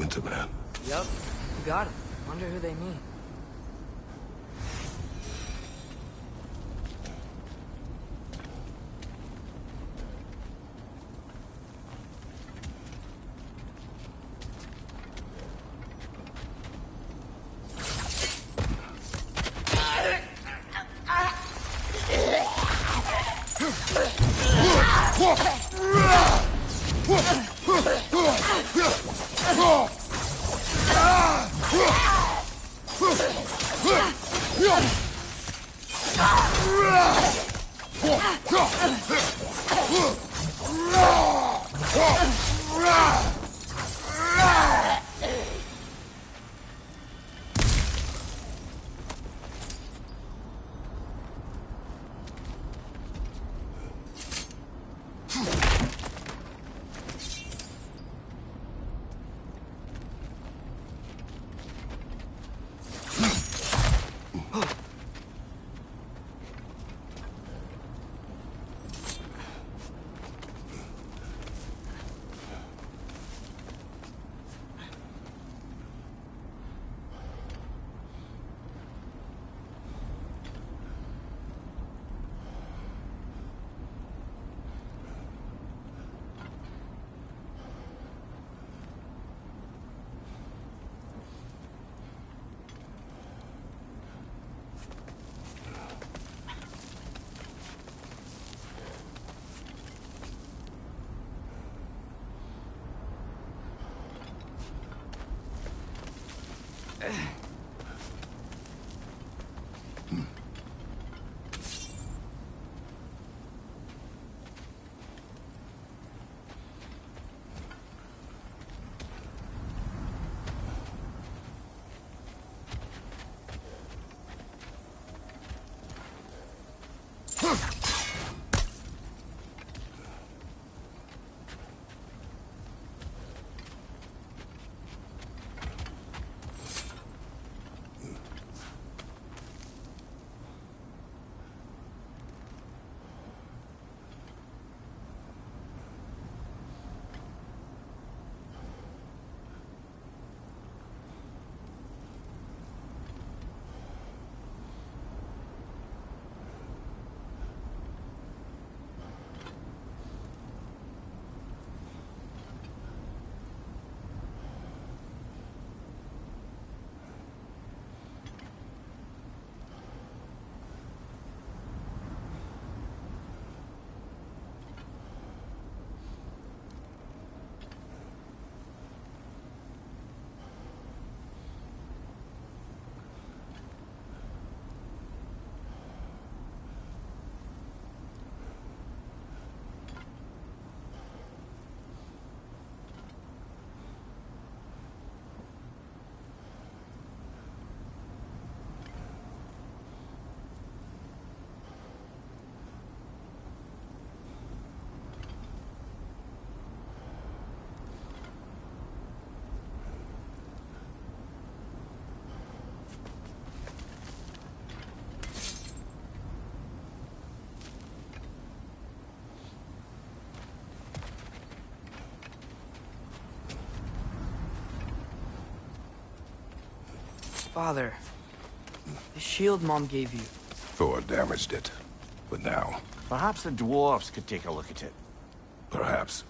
Gentleman. Yup, you got it. Wonder who they mean. Father, the shield Mom gave you. Thor damaged it. But now, Perhaps the dwarves could take a look at it. perhaps,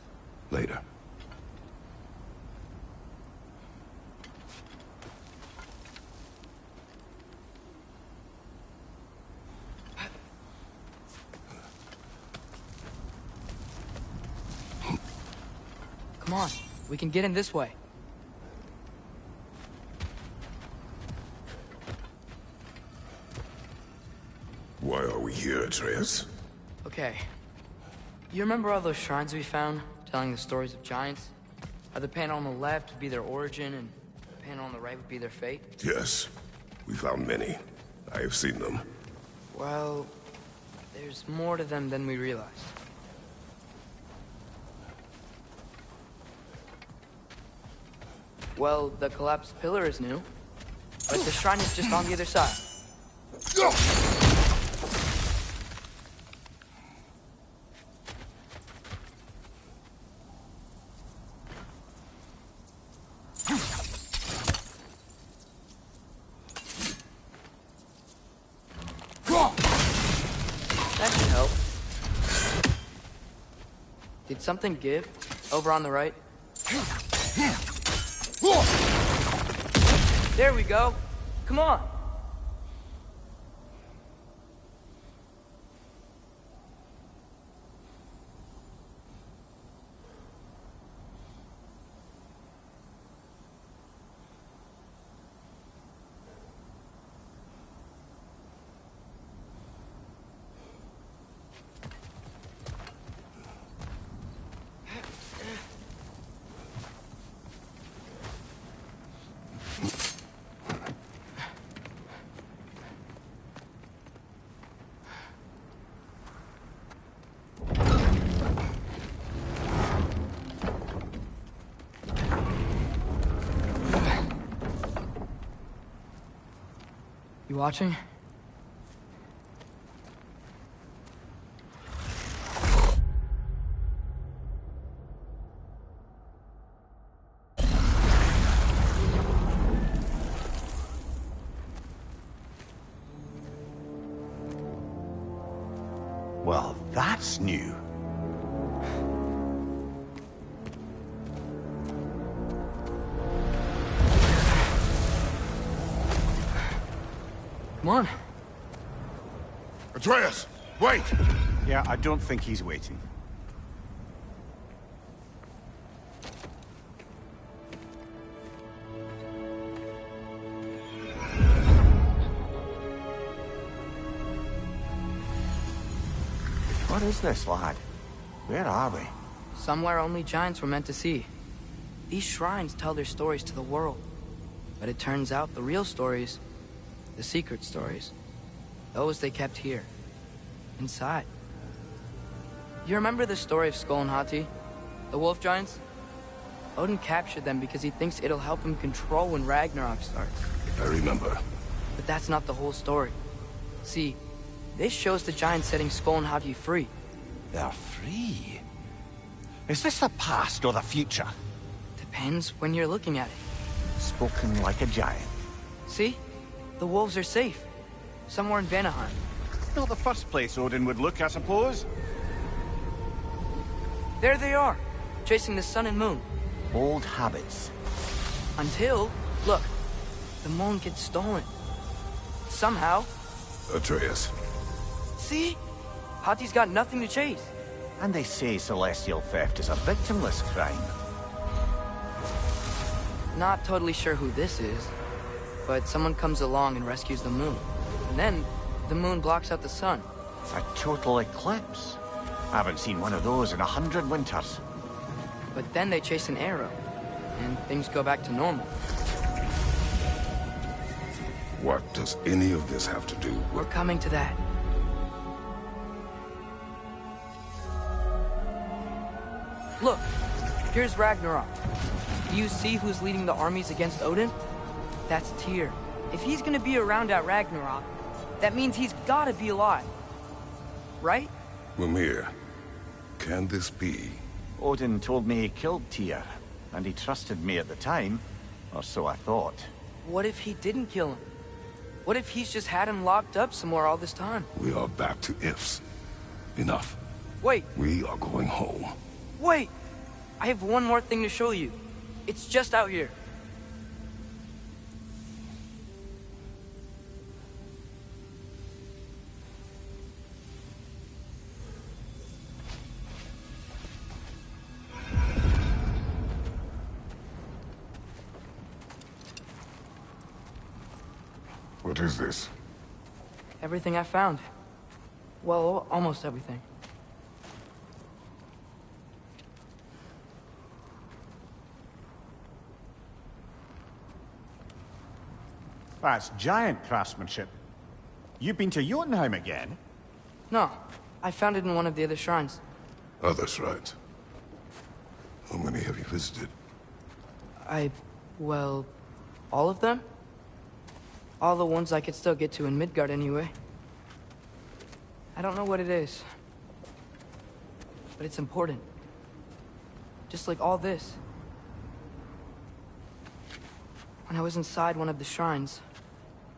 later. Come on, we can get in this way. Why are we here, Atreus? Okay. You remember all those shrines we found, telling the stories of giants? How the panel on the left would be their origin, and the panel on the right would be their fate? Yes. We found many. I have seen them. Well, there's more to them than we realized. Well, the collapsed pillar is new, but the shrine is just on the other side. That should help. Did something give? Over on the right? There we go. Come on. You watching? Well, that's new. Come on. Atreus, wait! Yeah, I don't think he's waiting. What is this, lad? Where are we? Somewhere only giants were meant to see. These shrines tell their stories to the world. But it turns out the real stories, the secret stories, those they kept here, inside. You remember the story of Skull and Hati, the wolf giants? Odin captured them because he thinks it'll help him control when Ragnarok starts. I remember. But that's not the whole story. See, this shows the giants setting Skull and Hati free. They're free. Is this the past or the future? Depends when you're looking at it. Spoken like a giant. See? The wolves are safe. Somewhere in Vanaheim. Not the first place Odin would look, I suppose. There they are, chasing the sun and moon. Old habits. Until, look, the moon gets stolen. Somehow. Atreus. See? Hati's got nothing to chase. And they say celestial theft is a victimless crime. Not totally sure who this is, but someone comes along and rescues the moon. And then, the moon blocks out the sun. A total eclipse. I haven't seen one of those in 100 winters. But then they chase an arrow, and things go back to normal. What does any of this have to do We're with... coming to that. Look, here's Ragnarok. Do you see who's leading the armies against Odin? That's Tyr. If he's gonna be around at Ragnarok, that means he's gotta be alive. Right? Mimir, can this be? Odin told me he killed Tyr, and he trusted me at the time, or so I thought. What if he didn't kill him? What if he's just had him locked up somewhere all this time? We are back to ifs. Enough. Wait, We are going home. wait! I have one more thing to show you. It's just out here. What is this? Everything I found. Well, almost everything. That's giant craftsmanship. You've been to Jotunheim again? No, I found it in one of the other shrines. Other shrines. How many have you visited? Well, all of them? All the ones I could still get to in Midgard anyway. I don't know what it is. But it's important. Just like all this. When I was inside one of the shrines,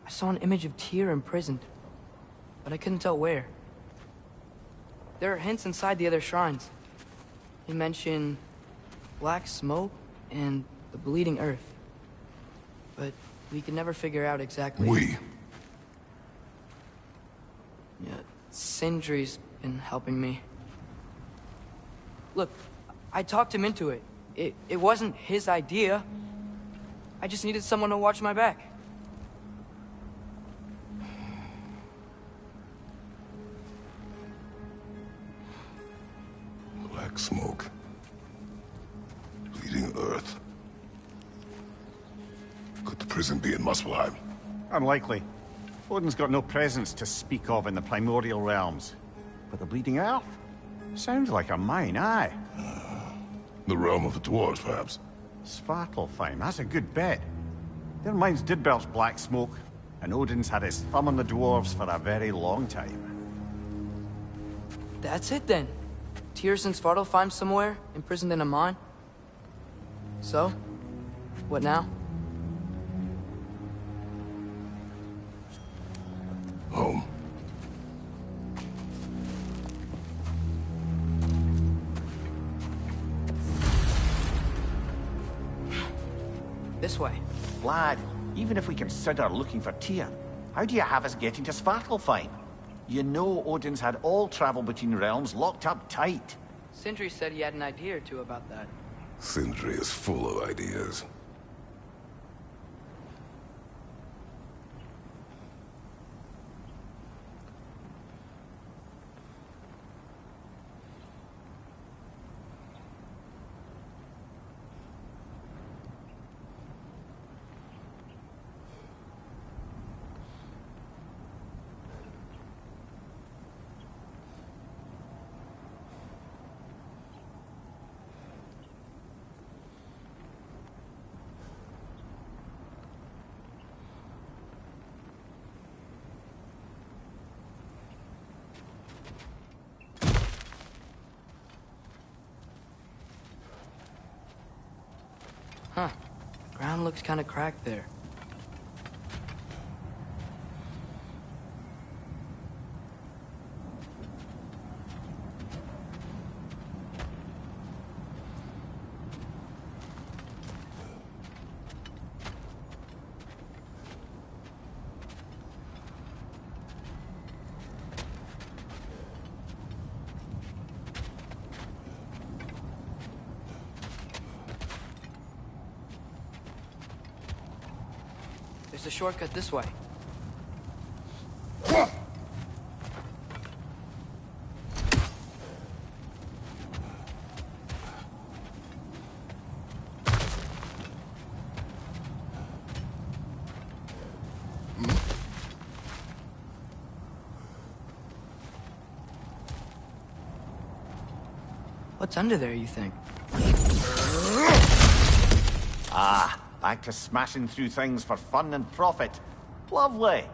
I saw an image of Tyr imprisoned. But I couldn't tell where. There are hints inside the other shrines. He mentioned black smoke and the bleeding earth. But we could never figure out exactly... We? Yeah, Sindri's been helping me. Look, I talked him into it. It wasn't his idea. I just needed someone to watch my back. Black smoke. Bleeding earth. Could the prison be in Muspelheim? Unlikely. Odin's got no presence to speak of in the primordial realms. But the Bleeding Earth? Sounds like a mine, aye. The realm of the dwarves, perhaps? Svartalfheim, that's a good bet. Their mines did belch black smoke, and Odin's had his thumb on the dwarves for a very long time. That's it then. Tyr's in Svartalfheim somewhere, imprisoned in a mine. So, what now? Home. This way. Lad, even if we consider looking for Tyr, how do you have us getting to Svartalfheim? You know Odin's had all travel between realms locked up tight. Sindri said he had an idea or two about that. Sindri is full of ideas. Huh. Ground looks kind of cracked there. There's a shortcut this way. What's under there, you think? Ah, back to smashing through things for fun and profit. Lovely.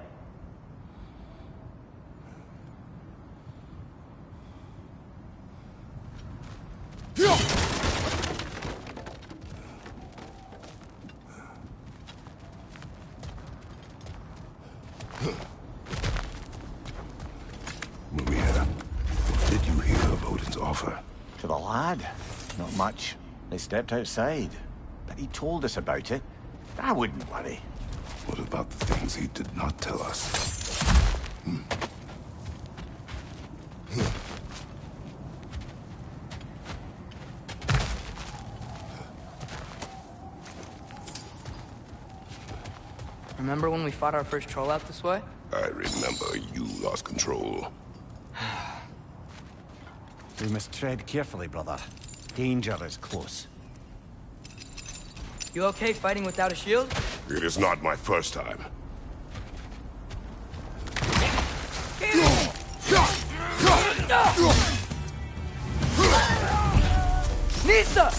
Maria, what did you hear of Odin's offer? To the lad? Not much. They stepped outside. But he told us about it. I wouldn't worry. What about the things he did not tell us? Remember when we fought our first troll out this way? I remember you lost control. We must tread carefully, brother. Danger is close. You okay fighting without a shield? It is not my first time. Nisa!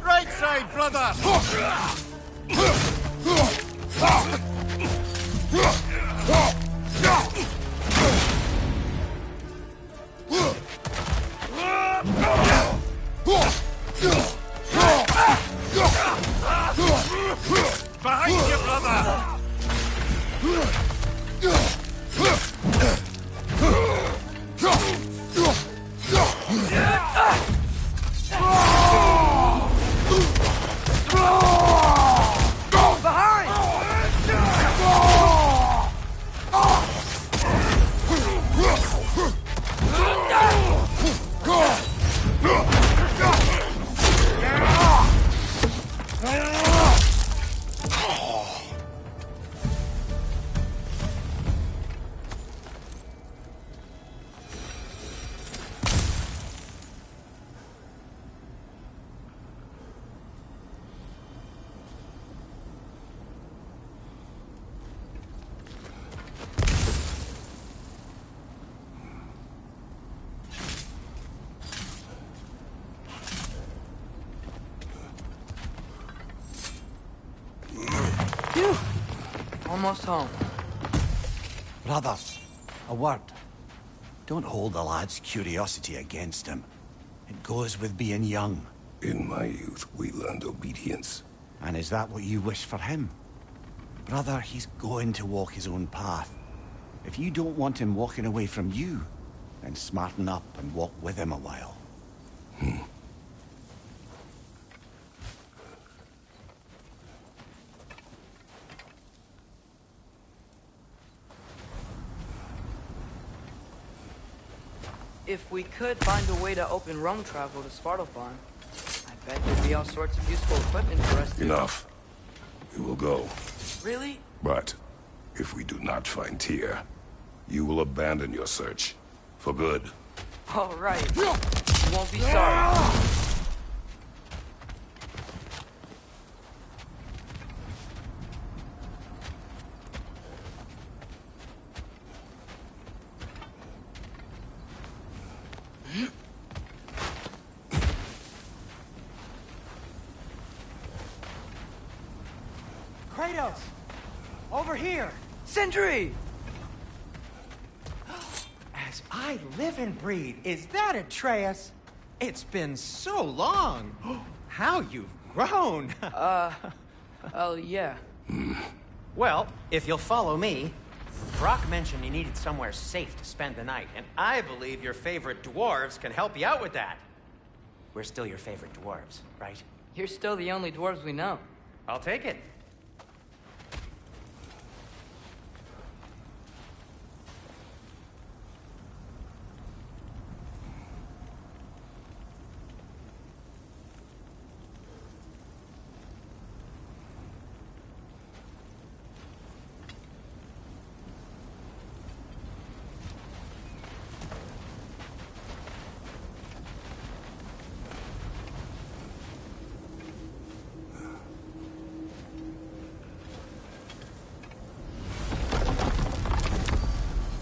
Right side, brother! Behind you, brother! almost home. Brother, a word. Don't hold the lad's curiosity against him. It goes with being young. In my youth, we learned obedience. And is that what you wish for him? Brother, he's going to walk his own path. If you don't want him walking away from you, then smarten up and walk with him a while. If we could find a way to open realm travel to Svartalfheim, I bet there'd be all sorts of useful equipment for us to... Enough. We will go. Really? But if we do not find Tyr, you will abandon your search. For good. All right. You won't be sorry. Kratos! Over here! Sentry! As I live and breathe, is that Atreus? It's been so long! How you've grown! Oh, yeah. Well, if you'll follow me, Brock mentioned you needed somewhere safe to spend the night, and I believe your favorite dwarves can help you out with that. We're still your favorite dwarves, right? You're still the only dwarves we know. I'll take it.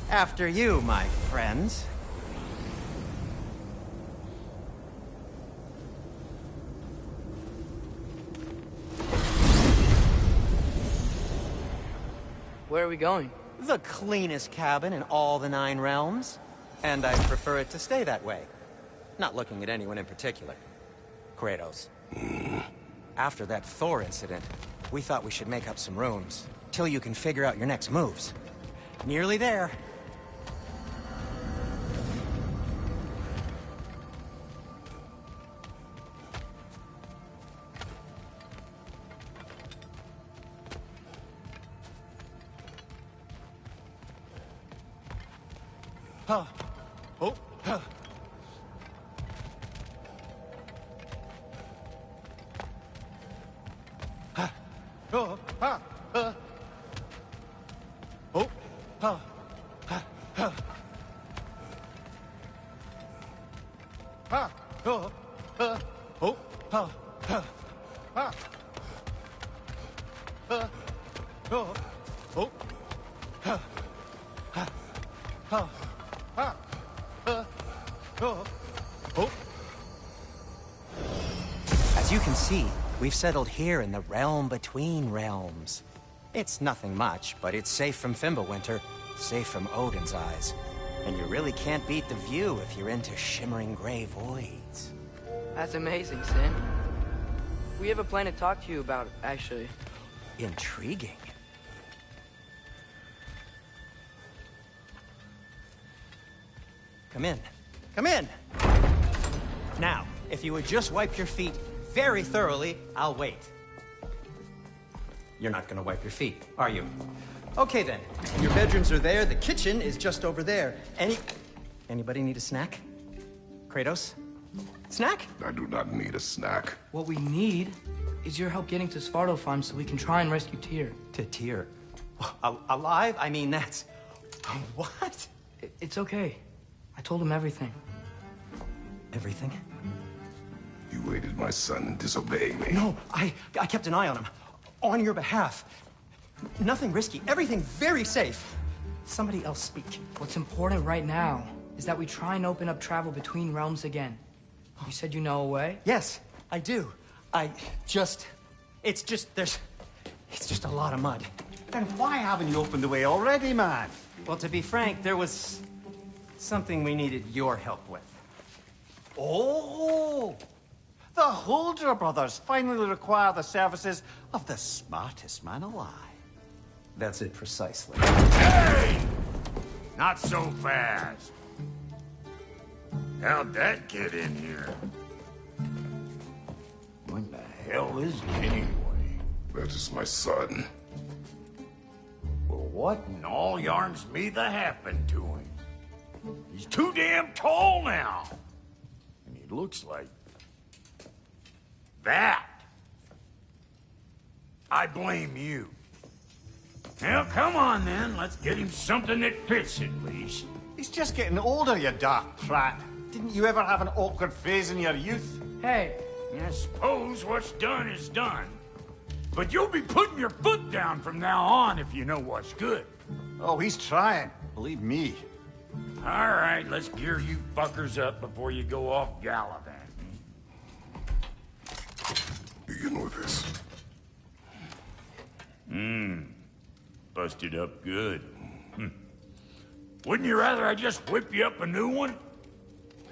After you, my friends. Where are we going? The cleanest cabin in all the 9 realms. And I prefer it to stay that way. Not looking at anyone in particular. Kratos. After that Thor incident, we thought we should make up some rooms, till you can figure out your next moves. Nearly there. Huh. Oh. Huh. Huh. Oh. Huh. Oh. Huh. Huh. Huh. Huh. Oh. Oh. Huh. Huh. Huh. Oh. Oh. Huh. Huh. Huh. As you can see, we've settled here in the realm between realms. It's nothing much, but it's safe from Fimbulwinter, safe from Odin's eyes. And you really can't beat the view if you're into shimmering gray voids. That's amazing, Sin. We have a plan to talk to you about, actually. Intriguing. Come in. Come in! Now, if you would just wipe your feet very thoroughly, I'll wait. You're not gonna wipe your feet, are you? Okay then. Your bedrooms are there, the kitchen is just over there. Anybody need a snack? Kratos? Snack? I do not need a snack. What we need is your help getting to Svartalfheim so we can try and rescue Tyr. To Tyr? Alive? I mean, that's... What? It's okay. I told him everything. Everything? You aided my son in disobeying me. No, I kept an eye on him. On your behalf. Nothing risky. Everything very safe. Somebody else speak. What's important right now is that we try and open up travel between realms again. You said you know a way? Yes, I do. It's just a lot of mud. Then why haven't you opened the way already, man? Well, to be frank, there was something we needed your help with. Oh! The Holder brothers finally require the services of the smartest man alive. That's it precisely. Hey! Not so fast. How'd that get in here? What the hell is it anyway? That is my son. Well, what in all yarns me that happened to him? He's too damn tall now. And he looks like... that. I blame you. Well, come on then. Let's get him something that fits at least. He's just getting older, you dark prat. Didn't you ever have an awkward phase in your youth? Hey, I suppose what's done is done. But you'll be putting your foot down from now on if you know what's good. Oh, he's trying. Believe me. All right, let's gear you fuckers up before you go off gallivanting. Begin with this. Busted up good. Wouldn't you rather I just whip you up a new one?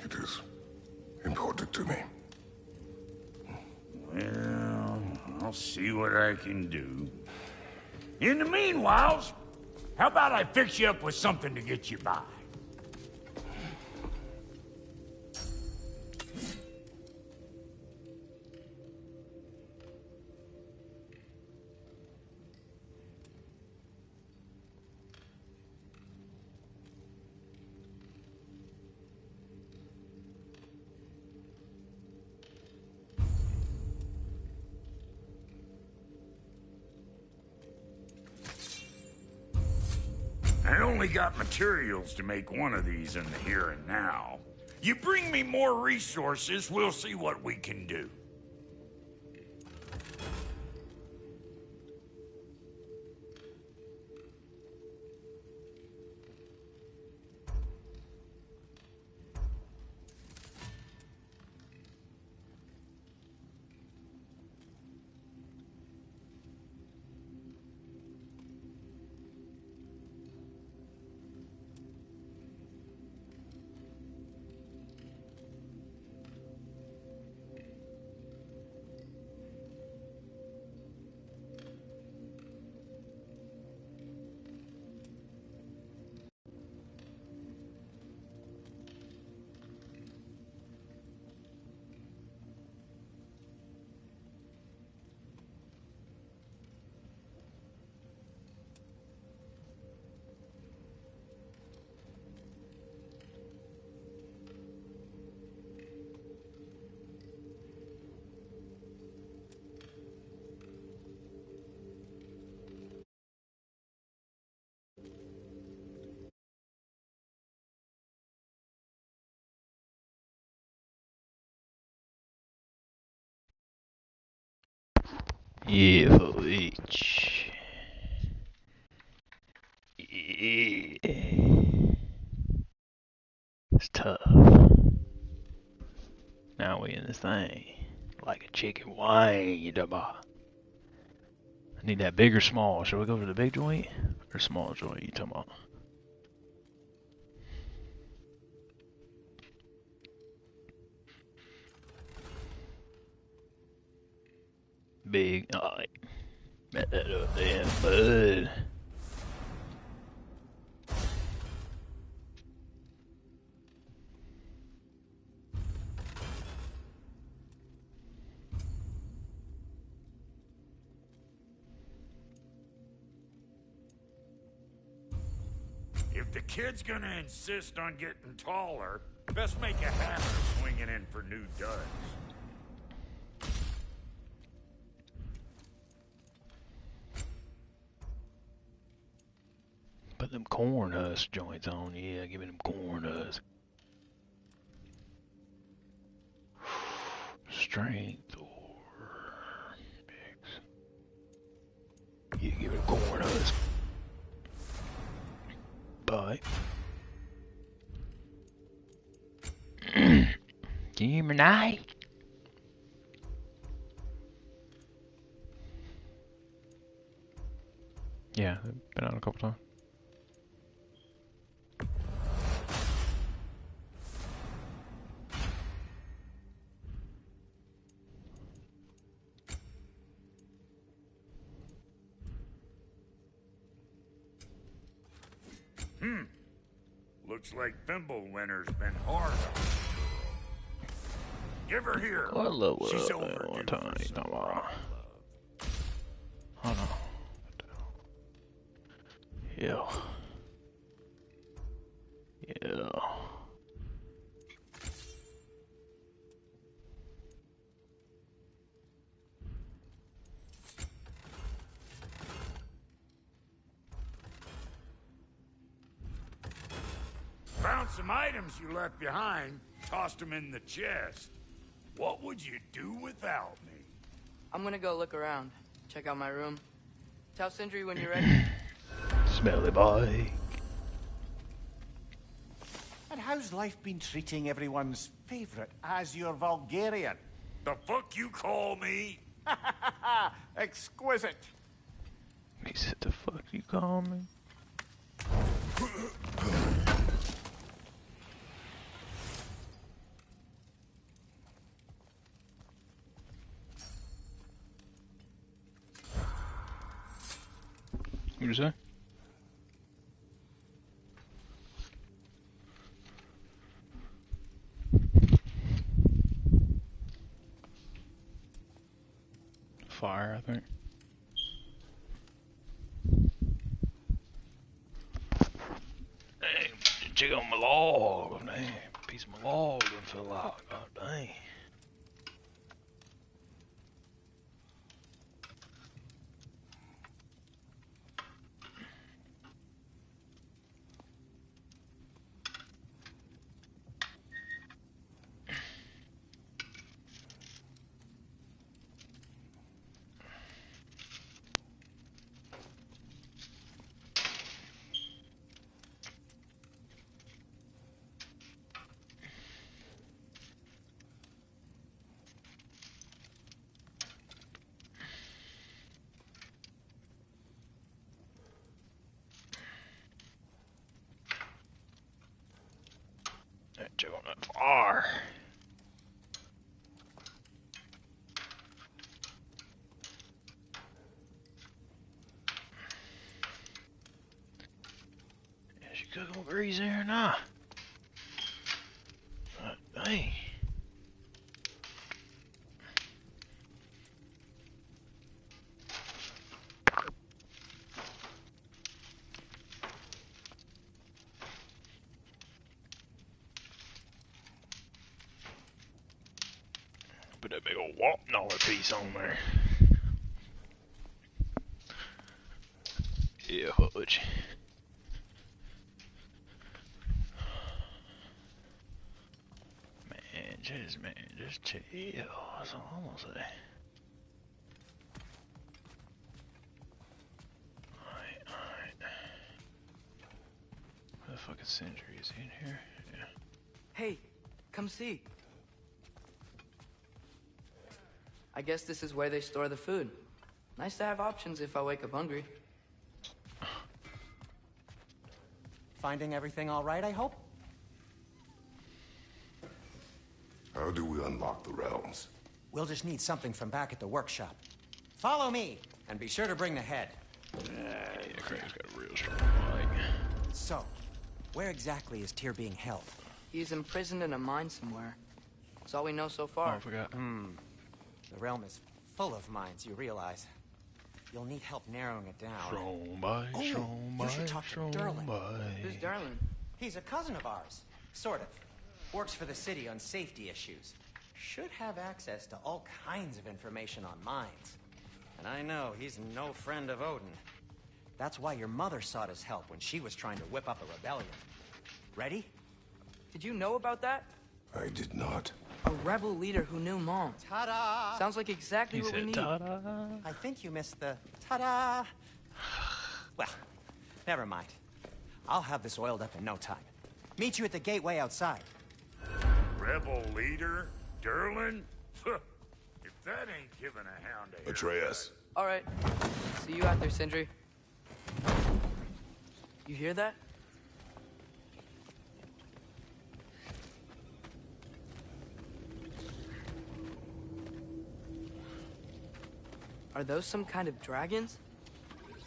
It is important to me. Well, I'll see what I can do. In the meanwhile, how about I fix you up with something to get you by? I only got materials to make one of these in the here and now. You bring me more resources, we'll see what we can do. Yeah, for each. Yeah. It's tough. Now we in this thing. Like a chicken wing, you dumb. I need that big or small. Should we go to the big joint or small joint? You talking about? Big. Alright. Bet that up there, bud. If the kid's gonna insist on getting taller, best make a habit of swinging in for new duds. Put them corn husk joints on, yeah, give me them corn husks. Strength or mix. Yeah, give it a corn husk. Bye. Give me night. Yeah, been out a couple times. Looks like Thimblewinter's been hard on this girl. Give her here. I love She's one overdue time. for some proper love. Oh no. Yeah. Yeah. Found some items you left behind. Tossed them in the chest. What would you do without me? I'm gonna go look around. Check out my room. Tell Sindri when you're ready. Smelly boy. And how's life been treating everyone's favourite Azure Vulgarian? The fuck you call me? Exquisite. He said, "The fuck you call me?" What you say? Fire, I think. Dang, check on my log. Dang, piece of my log and fell out. God dang. Check on that fire. Is she cooking grease there or not? Dang. Put that big old $1 piece on there. Yeah, Hutch. Man, just chill. That's all I'm gonna say. Alright. Where the fuck is Sindri? Is he in here? Yeah. Hey, come see. I guess this is where they store the food. Nice to have options if I wake up hungry. Finding everything all right, I hope? How do we unlock the realms? We'll just need something from back at the workshop. Follow me, and be sure to bring the head. Yeah, Craig's got a real strong mic. So, where exactly is Tyr being held? He's imprisoned in a mine somewhere. That's all we know so Oh, far. I forgot. The realm is full of mines, you realize. You'll need help narrowing it down. Strong by, Oh, strong you by, should talk to strong Derlin. Who's by. Darlin? He's a cousin of ours. Sort of. Works for the city on safety issues. Should have access to all kinds of information on mines. And I know he's no friend of Odin. That's why your mother sought his help when she was trying to whip up a rebellion. Ready? Did you know about that? I did not. A rebel leader who knew Mom. Ta-da! Sounds like exactly He what we said, need. ta-da. I think you missed the ta-da. Well, never mind. I'll have this oiled up in no time. Meet you at the gateway outside. Rebel leader? Derlin? If that ain't giving a hound a Atreus. All right. See you out there, Sindri. You hear that? Are those some kind of dragons?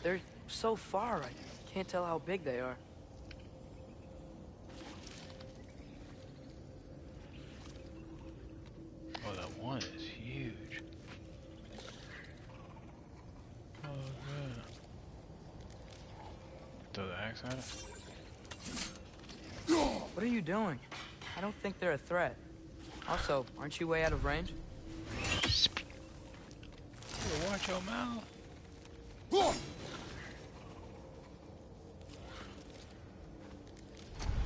They're so far, I can't tell how big they are. Oh, that one is huge. Oh, yeah. Throw the axe at it? What are you doing? I don't think they're a threat. Also, aren't you way out of range? Hey, watch your mouth. Well,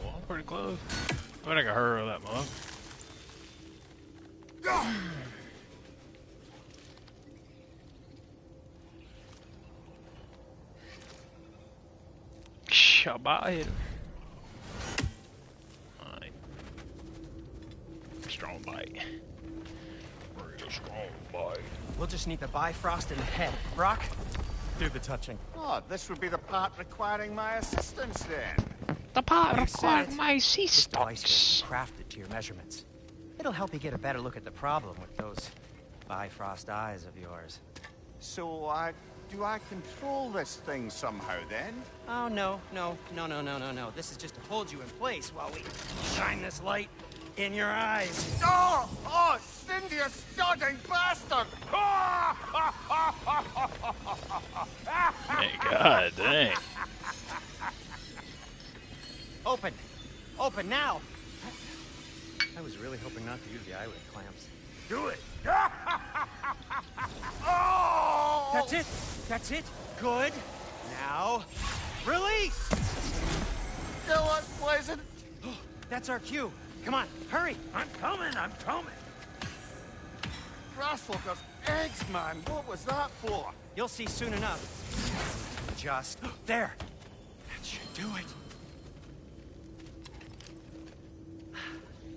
I'm pretty close. But I can hurl that mug. Shabbat hit him. Alright. Strong bite. Real strong bite. We'll just need the Bifrost in the head. Brock, do the touching. Oh, this would be the part requiring my assistance then. The part You required said my This device assistance. was crafted to your measurements. It'll help you get a better look at the problem with those Bifrost eyes of yours. So, do I control this thing somehow then? Oh, no. This is just to hold you in place while we shine this light in your eyes. Oh! Oh, Cindy, you sodding bastard! Hey, god dang. Open! Open now! I was really hoping not to use the eyelid clamps. Do it. Oh! That's it! That's it! Good! Now, release! Still unpleasant. That's our cue. Come on, hurry! I'm coming. Grassfuckers, eggs, man. What was that for? You'll see soon enough. Just there. That should do it.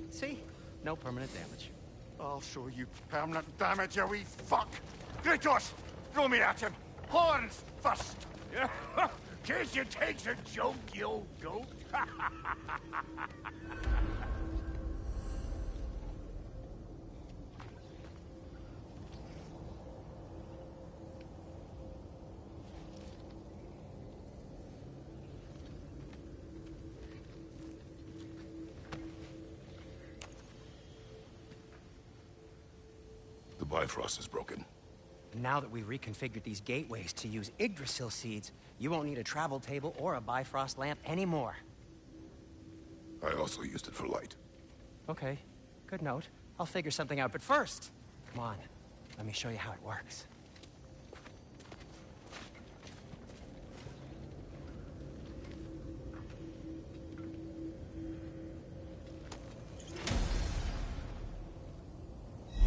See? No permanent damage. I'll show you permanent damage, you wee fuck. Kratos, throw me at him. Horns first. Case you takes a joke, you old goat. The Bifrost is broken. Now that we've reconfigured these gateways to use Yggdrasil seeds, you won't need a travel table or a Bifrost lamp anymore. I also used it for light. Okay, good note. I'll figure something out, but first, come on, let me show you how it works.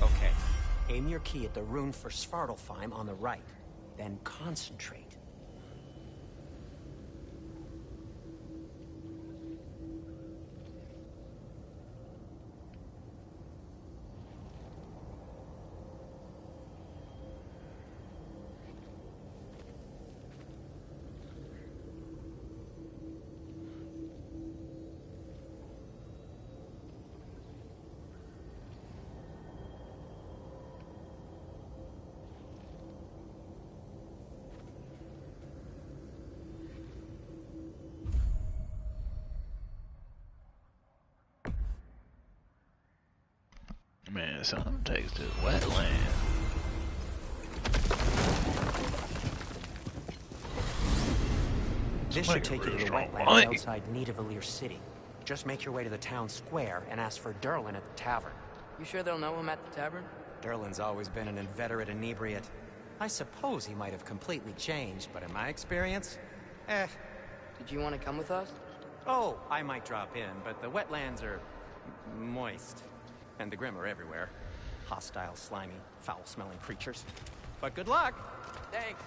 Okay, aim your key at the rune for Svartalfheim on the right, then concentrate. Man, something takes to the wetland. This should take you to the wetlands outside Nidavellir City. Just make your way to the town square and ask for Durlin at the tavern. You sure they'll know him at the tavern? Durlin's always been an inveterate inebriate. I suppose he might have completely changed, but in my experience, Did you want to come with us? Oh, I might drop in, but the wetlands are moist. And the Grim are everywhere. Hostile, slimy, foul-smelling creatures. But good luck! Thanks.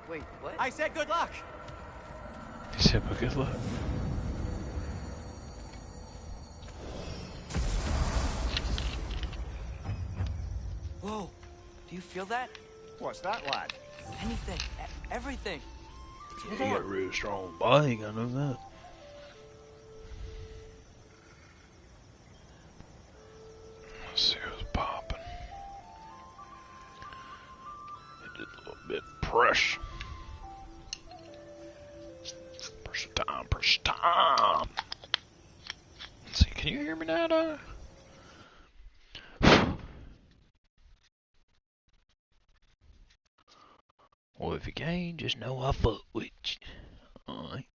Wait, what? I said good luck! He said, but good luck. Whoa, do you feel that? What's that, lad? Anything, everything. Yeah, he got a real strong bike, I know that. Let's see what's popping. It did a little bit press. Press time, press time. Let's see, can you hear me now, dog? Well, if you can't, just know I fuck with you. Alright.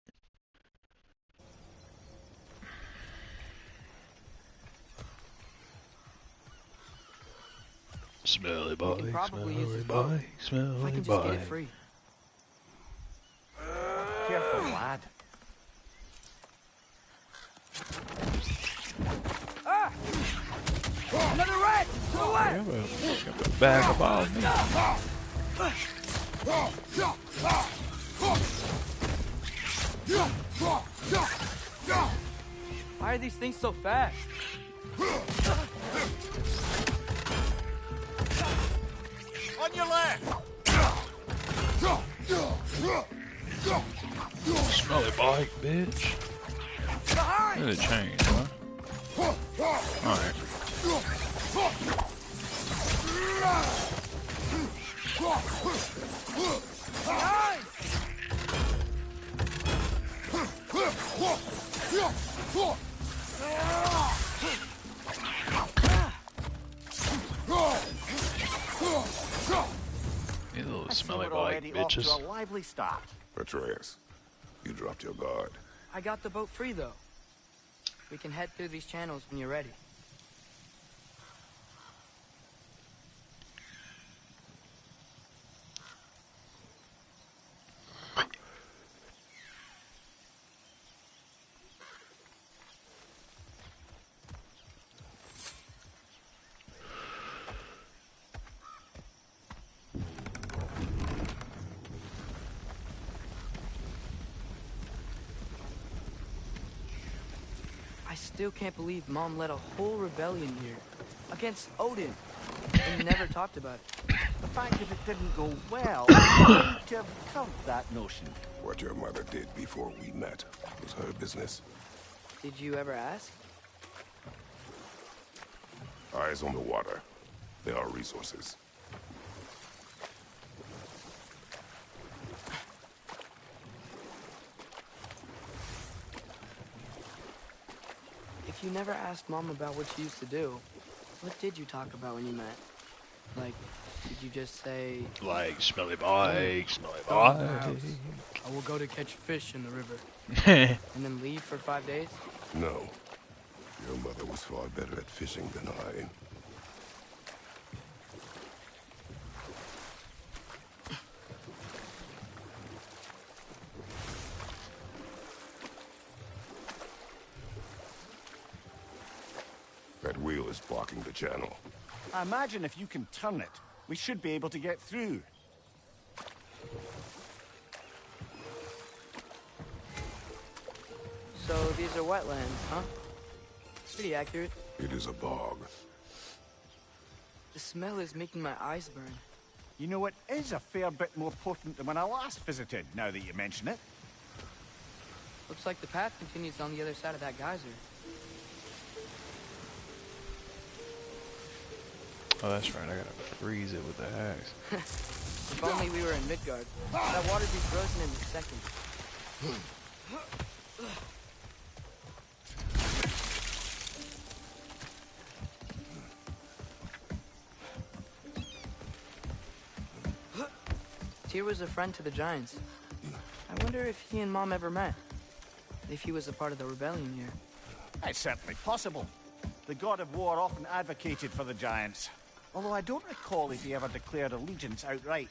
Smelly bike, smelly bike, smelly If I can just bike. get it free. Careful, lad. Another rat! To the left! Got the back of all me. Why are these things so fast? On your left! Smelly bike, bitch. Look at the change, huh? Alright. These little smelly bike bitches. Off to a lively start. Atreus, you dropped your guard. I got the boat free, though. We can head through these channels when you're ready. I still can't believe Mom led a whole rebellion here. Against Odin. And never talked about it. The fact that it didn't go well, to have curbed that notion. What your mother did before we met was her business. Did you ever ask? Eyes on the water. There are resources. If you never asked Mom about what you used to do, what did you talk about when you met? Like, did you just say... Like, smelly bike, smelly "Go to the bike. house. I will go to catch fish in the river. And then leave for 5 days? No. Your mother was far better at fishing than I. That wheel is blocking the channel. I imagine if you can turn it, we should be able to get through. So these are wetlands, huh? Pretty accurate. It is a bog. The smell is making my eyes burn. You know, it is a fair bit more potent than when I last visited, now that you mention it. Looks like the path continues on the other side of that geyser. Oh, that's right, I gotta freeze it with the axe. If only we were in Midgard. That water'd be frozen in a second. Tyr was a friend to the Giants. I wonder if he and Mom ever met. If he was a part of the rebellion here. It's certainly possible. The god of war often advocated for the giants. Although I don't recall if he ever declared allegiance outright.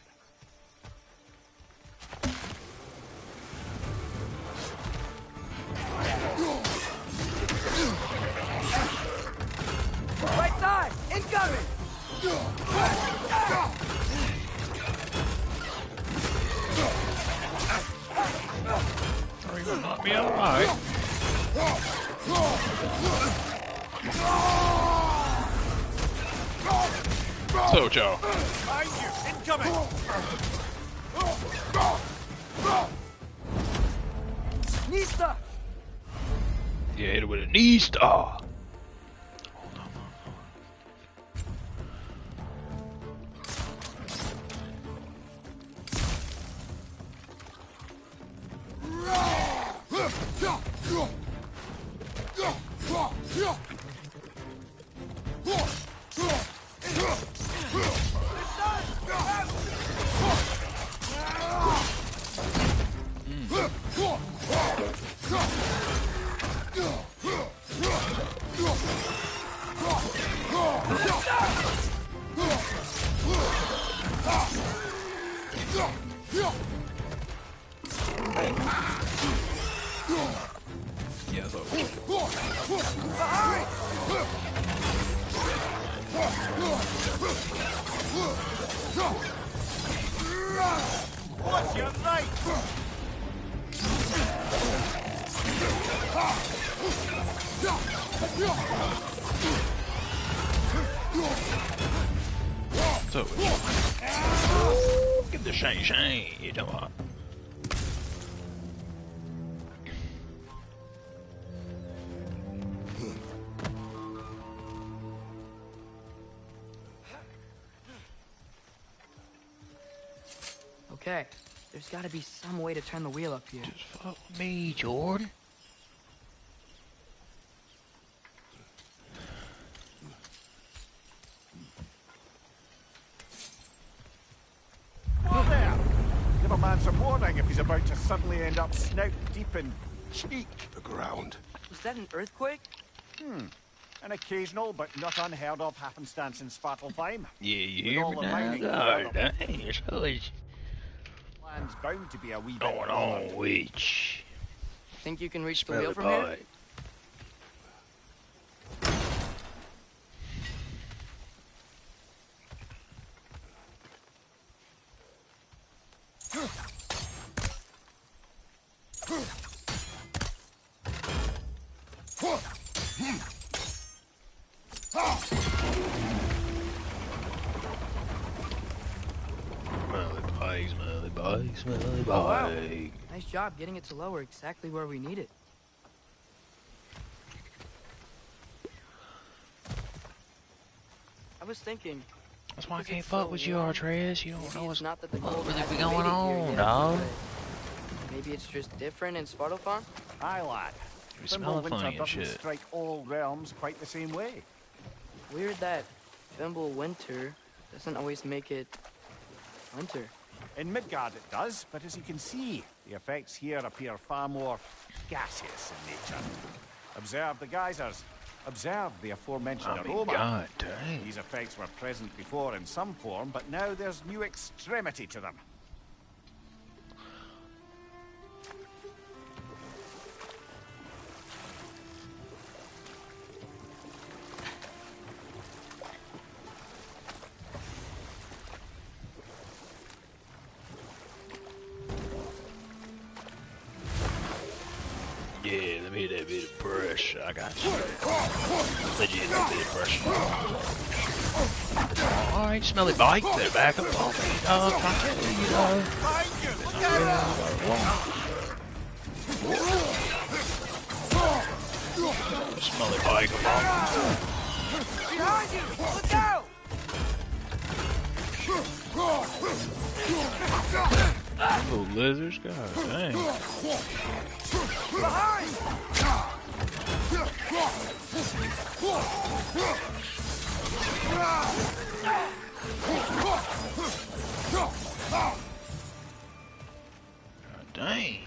Right side! Incoming! Are you gonna knock me out? Alright. So, Joe. Behind you! Incoming! Nista! Yeah, hit it with a knee star. What's your name? So, get the shine, you know what? Okay, there's gotta be some way to turn the wheel up here. Just follow me, Jordan. Whoa there! Give a man some warning if he's about to suddenly end up snout deep in cheek. The ground. Was that an earthquake? An occasional but not unheard of happenstance in Svartalfheim. Yeah, you With hear all me the now? mining Oh, development, dang, so it's land's bound to be a wee bit going bothered. on, which Think you can reach the smell wheel it from here? bite. Smelly bike. Nice job getting it to lower exactly where we need it. I was thinking, That's why I because can't it's fuck so with you, warm, Artrez. You don't maybe know it's what's not that the what cold really hasn't be going made it here on, yet, dog. but maybe it's just different in Svartalfheim? Aye, lad. We smell Winter funny and doesn't shit. strike all realms quite the same way. Weird that Fimble winter doesn't always make it winter. In Midgard it does, but as you can see, the effects here appear far more gaseous in nature. Observe the geysers. Observe the aforementioned I mean, aroma. god dang. These effects were present before in some form, but now there's new extremity to them. Yeah, let me hit that bit of brush. I got you. Let you hit that bit of brush. Alright, smelly bike. They're back up on me, dog. I tell you, dog. Smelly bike up on me. Behind you! Look out! Little lizards, god dang. Behind! God dang.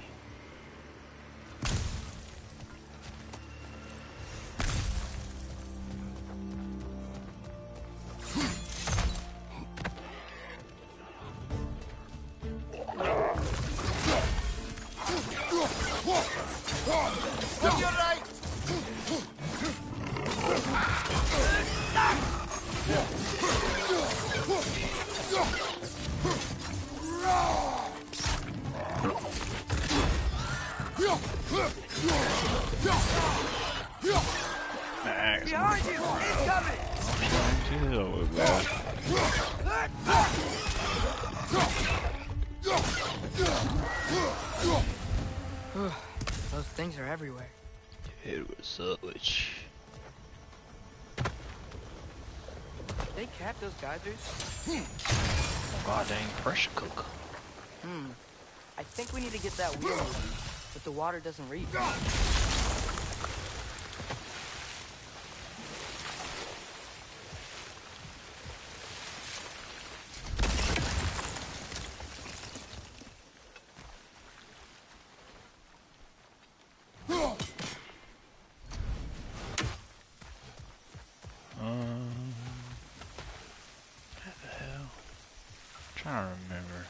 To your right! Nah, Behind you! He's coming! chill, bro. Those things are everywhere. It was which. They cap those geysers? God dang pressure cooker. I think we need to get that wheel moving, but the water doesn't reach. What the hell? I'm trying to remember.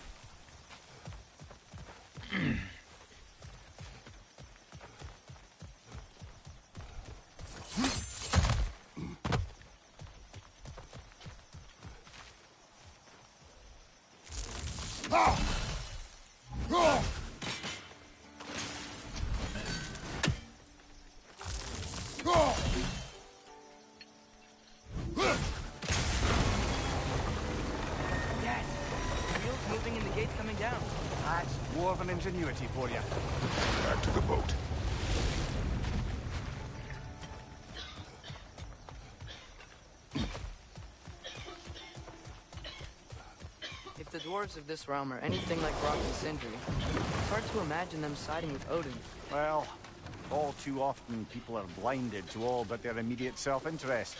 Moving and the gate's coming down. That's dwarven ingenuity for you. Back to the boat. If the dwarves of this realm are anything like Brock and Sindri, it's hard to imagine them siding with Odin. Well, all too often people are blinded to all but their immediate self-interest.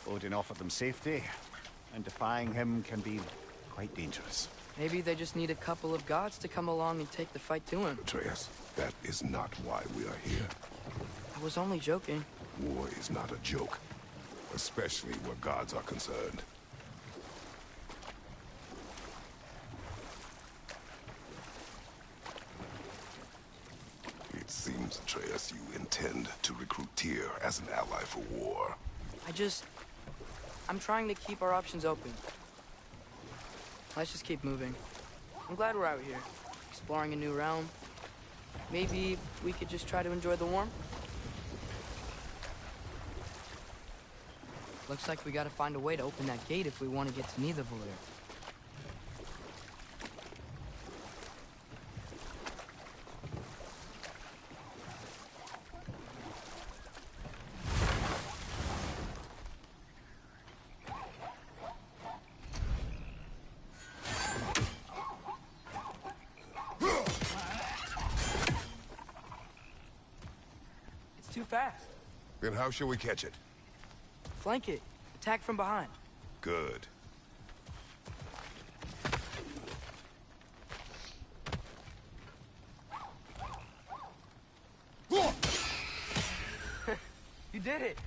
Odin offered them safety, and defying him can be quite dangerous. Maybe they just need a couple of gods to come along and take the fight to him. Atreus, that is not why we are here. I was only joking. War is not a joke, especially where gods are concerned. It seems, Atreus, you intend to recruit Tyr as an ally for war. I'm trying to keep our options open. Let's just keep moving. I'm glad we're out here, exploring a new realm. Maybe we could just try to enjoy the warmth? Looks like we gotta find a way to open that gate if we want to get to Nidavellir. Too fast. Then how shall we catch it? Flank it. Attack from behind. Good. You did it.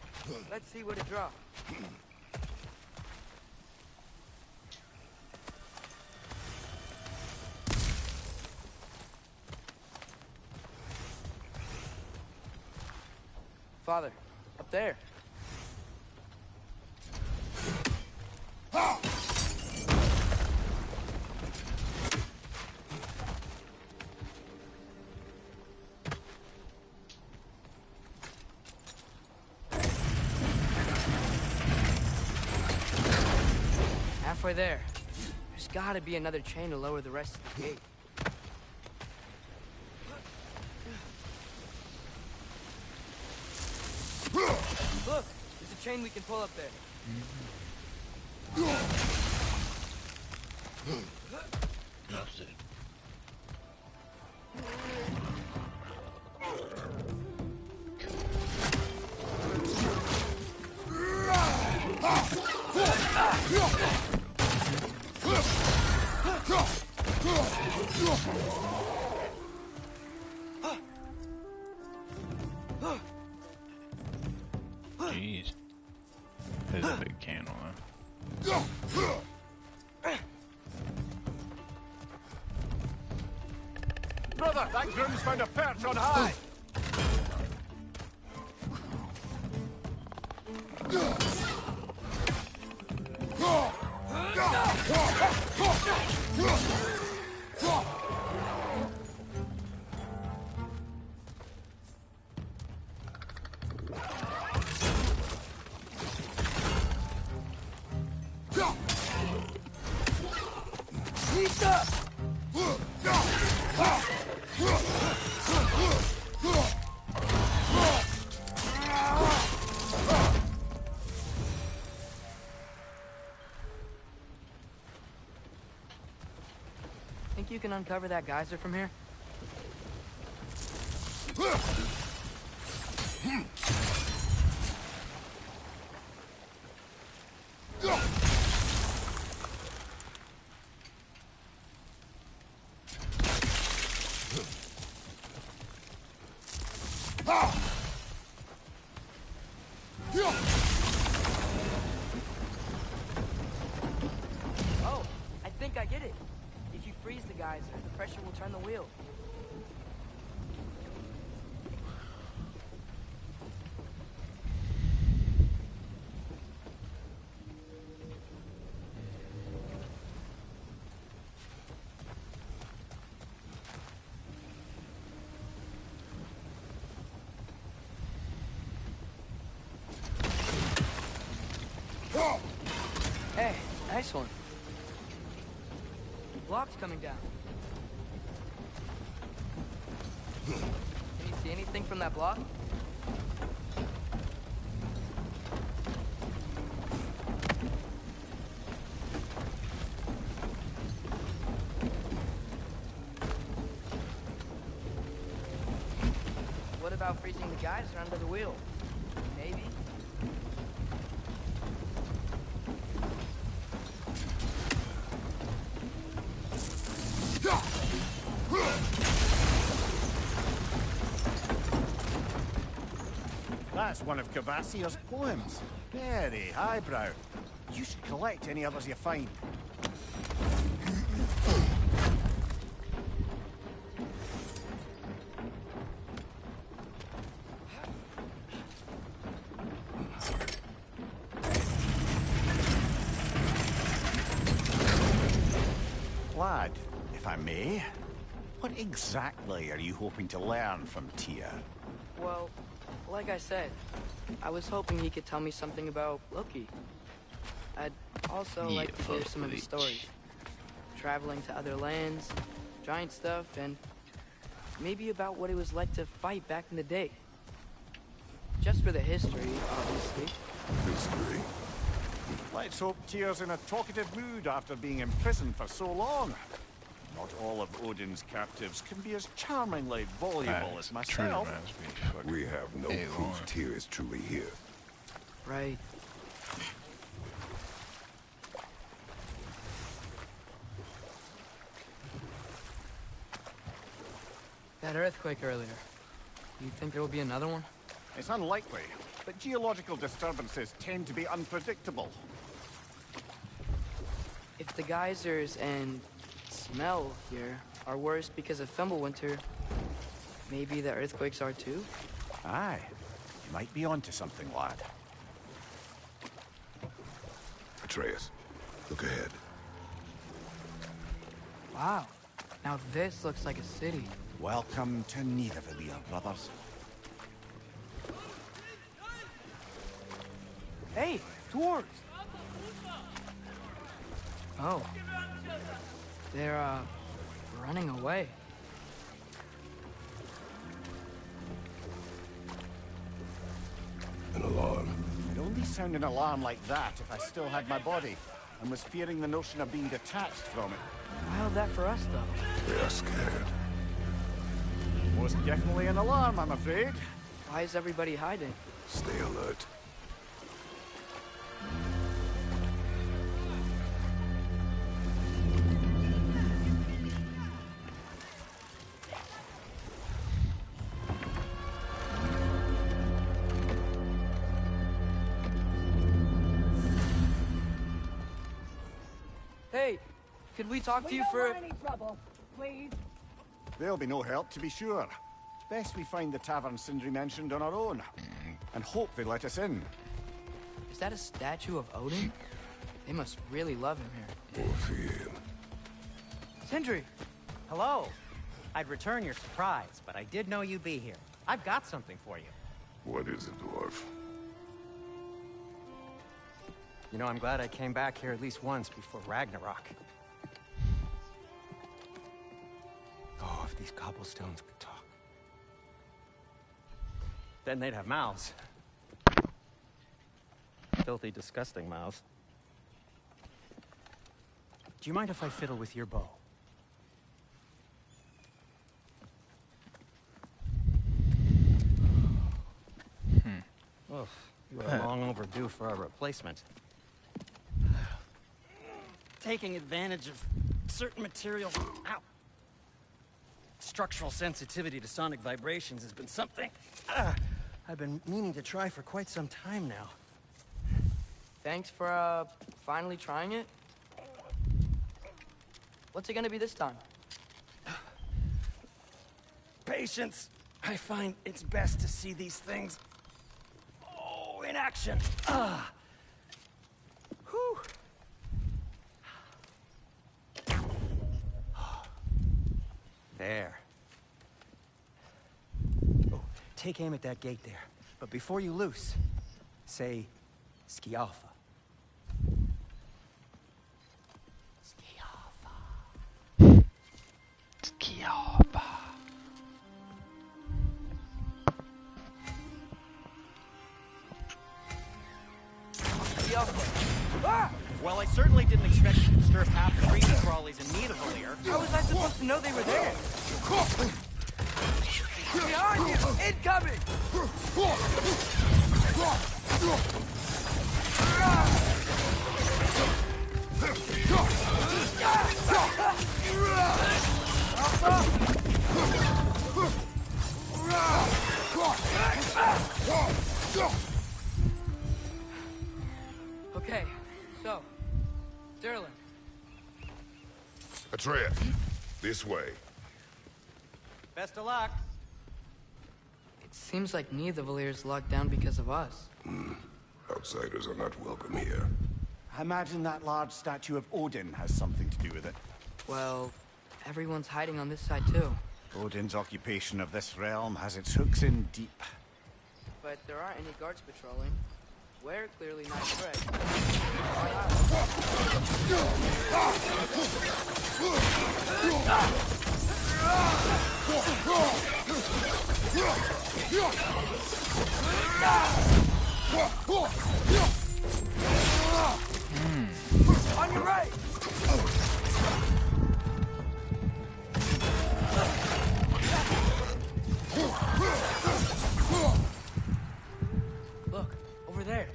Let's see what it dropped. Father, up there. Halfway there. There's gotta be another chain to lower the rest of the gate. Look, there's a chain we can pull up there. That's it. Jeez. There's a big candle though. Brother, that groom's found a perch on high! you can uncover that geyser from here? Oh, I think I get it. If you freeze the geyser, the pressure will turn the wheel. Hey, nice one. Block's coming down. Can you see anything from that block? What about freezing the geyser under the wheel? Maybe. That's one of Cavassier's poems. Very highbrow. You should collect any others you find. Lad, if I may, what exactly are you hoping to learn from Tyr? Well, like I said, I was hoping he could tell me something about Loki. I'd also like to hear some of his stories. Traveling to other lands, giant stuff, and maybe about what it was like to fight back in the day. Just for the history, obviously. History. Let's hope Tyr's in a talkative mood after being imprisoned for so long. Not all of Odin's captives can be as charmingly voluble as myself. We have no proof Tyr is truly here. Right. That earthquake earlier. Do you think there will be another one? It's unlikely, but geological disturbances tend to be unpredictable. If the geysers and smell here are worse because of Fimbulwinter, maybe the earthquakes are too? Aye, you might be onto something, lad. Atreus, look ahead. Wow. Now this looks like a city. Welcome to Nidavellir, brothers. Hey, dwarves! Oh. They're, running away. An alarm. I'd only sound an alarm like that if I still had my body, and was fearing the notion of being detached from it. Wild that for us, though. They are scared. Most definitely an alarm, I'm afraid. Why is everybody hiding? Stay alert. Hey, could we talk to you We for... don't want any trouble, please. There'll be no help, to be sure. Best we find the tavern Sindri mentioned on our own. And hope they let us in. Is that a statue of Odin? They must really love him here. Or fear him. Sindri! Hello. I'd return your surprise, but I did know you'd be here. I've got something for you. What is it, dwarf? You know, I'm glad I came back here at least once before Ragnarok. Oh, if these cobblestones could talk. Then they'd have mouths. Filthy, disgusting mouths. Do you mind if I fiddle with your bow? Oh, you are long overdue for a replacement. Taking advantage of certain materials. Ow. Structural sensitivity to sonic vibrations has been something I've been meaning to try for quite some time now. Thanks for, finally trying it. What's it gonna be this time? Patience. I find it's best to see these things, in action. Whew. There. Oh, take aim at that gate there. But before you loose, say, Skialfa. Skialpa. Well, I certainly didn't expect you to disturb half the creepy crawlies in need of a lair. How was I supposed to know they were there? Behind you! Incoming! Okay, so, Derlin. Atreus, this way. Best of luck. It seems like neither of Valyr's locked down because of us. Outsiders are not welcome here. I imagine that large statue of Odin has something to do with it. Well, everyone's hiding on this side too. Odin's occupation of this realm has its hooks in deep. But there aren't any guards patrolling. We're clearly not threat. On your right! Look, over there.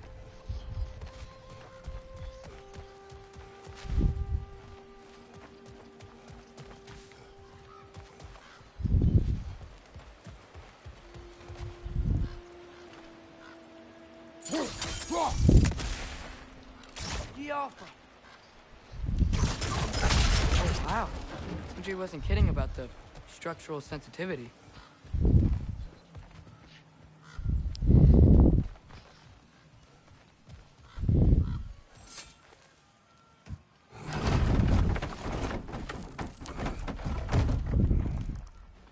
Oh, wow. Sindri wasn't kidding about the structural sensitivity.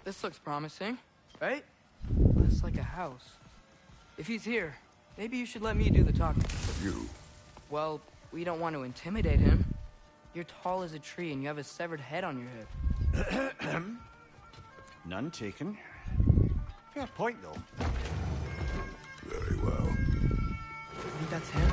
This looks promising, right? Looks like a house. If he's here, maybe you should let me do the talking. You? Well, we don't want to intimidate him. You're tall as a tree and you have a severed head on your head. None taken. Fair point, though. Very well. I think that's him.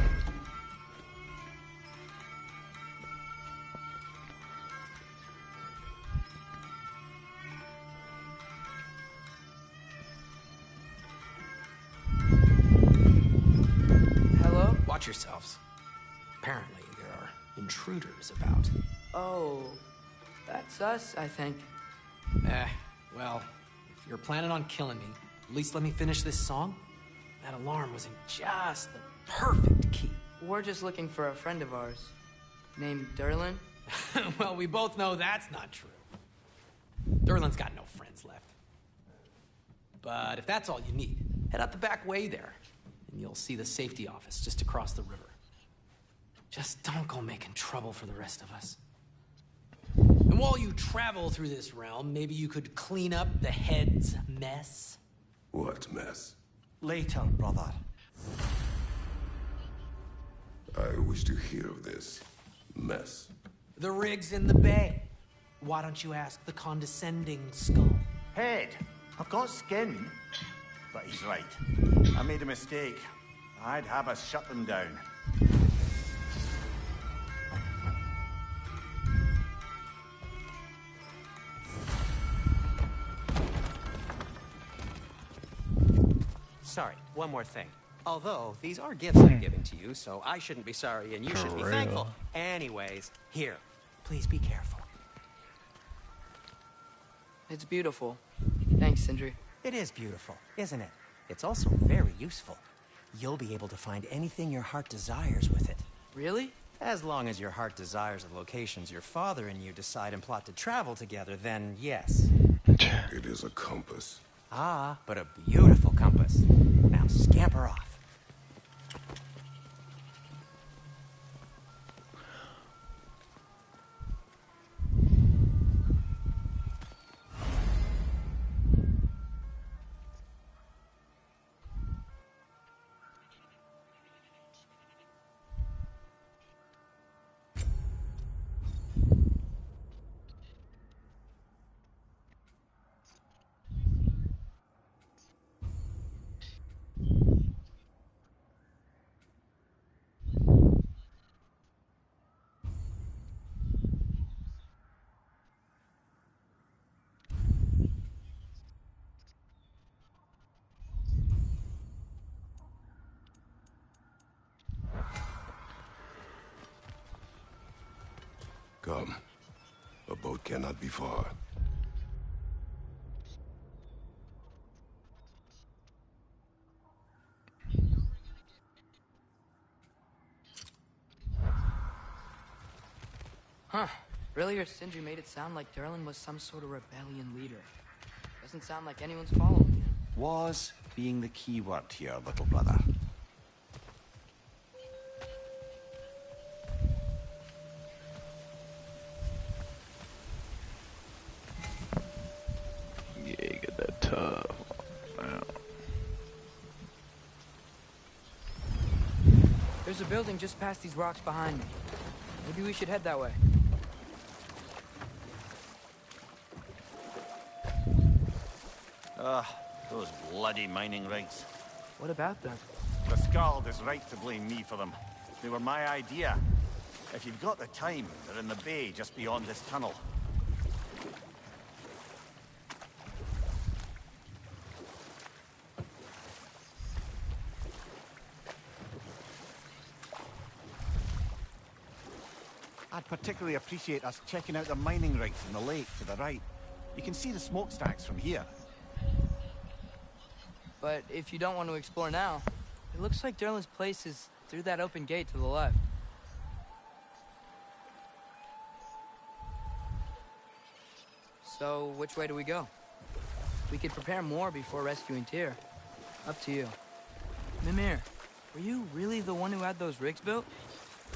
Hello? Watch yourselves. Apparently, there are intruders about. Oh, that's us, I think. Well, if you're planning on killing me, at least let me finish this song. That alarm was in just the perfect key. We're just looking for a friend of ours named Derlin. Well, we both know that's not true. Derlin's got no friends left. But if that's all you need, head out the back way there, and you'll see the safety office just across the river. Just don't go making trouble for the rest of us. And while you travel through this realm, maybe you could clean up the head's mess? What mess? Later, brother. I wish to hear of this mess. The rig's in the bay. Why don't you ask the condescending skull? Head. I've got skin. But he's right. I made a mistake. I'd have us shut them down. Sorry, one more thing. Although, these are gifts I'm giving to you, so I shouldn't be sorry and you should be For thankful. real. Anyways, here. Please be careful. It's beautiful. Thanks, Sindri. It is beautiful, isn't it? It's also very useful. You'll be able to find anything your heart desires with it. Really? As long as your heart desires the locations your father and you decide and plot to travel together, then yes. It is a compass. Ah, but a beautiful compass. Now scamper off. Come. A boat cannot be far. Huh. Earlier, Sindri made it sound like Durlin was some sort of rebellion leader. Doesn't sound like anyone's following him. Was being the key word here, little brother. Yeah, get that tough. Wow. There's a building just past these rocks behind me. Maybe we should head that way. Those bloody mining rigs. What about them? The Skald is right to blame me for them. They were my idea. If you've got the time, they're in the bay just beyond this tunnel. I'd particularly appreciate us checking out the mining rigs in the lake to the right. You can see the smokestacks from here. But if you don't want to explore now, it looks like Durlin's place is through that open gate to the left. So, which way do we go? We could prepare more before rescuing Tyr. Up to you. Mimir, were you really the one who had those rigs built?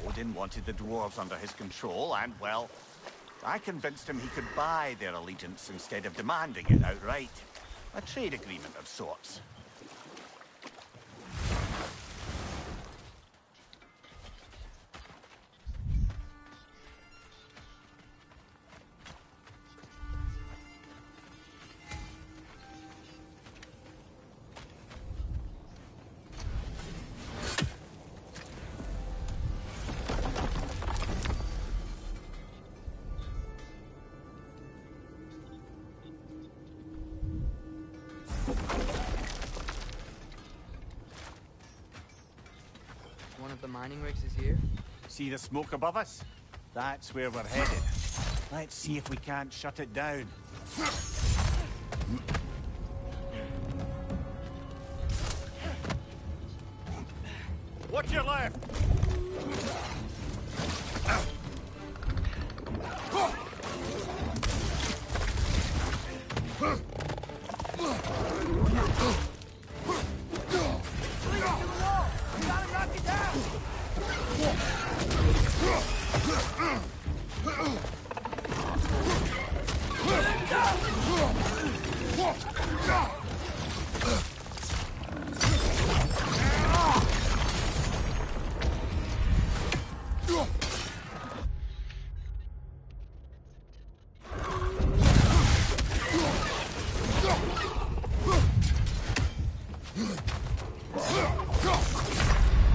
Odin wanted the dwarves under his control, and, well, I convinced him he could buy their allegiance instead of demanding it outright. A trade agreement of sorts. One of the mining rigs is here? See the smoke above us? That's where we're headed. Let's see if we can't shut it down. Watch your left!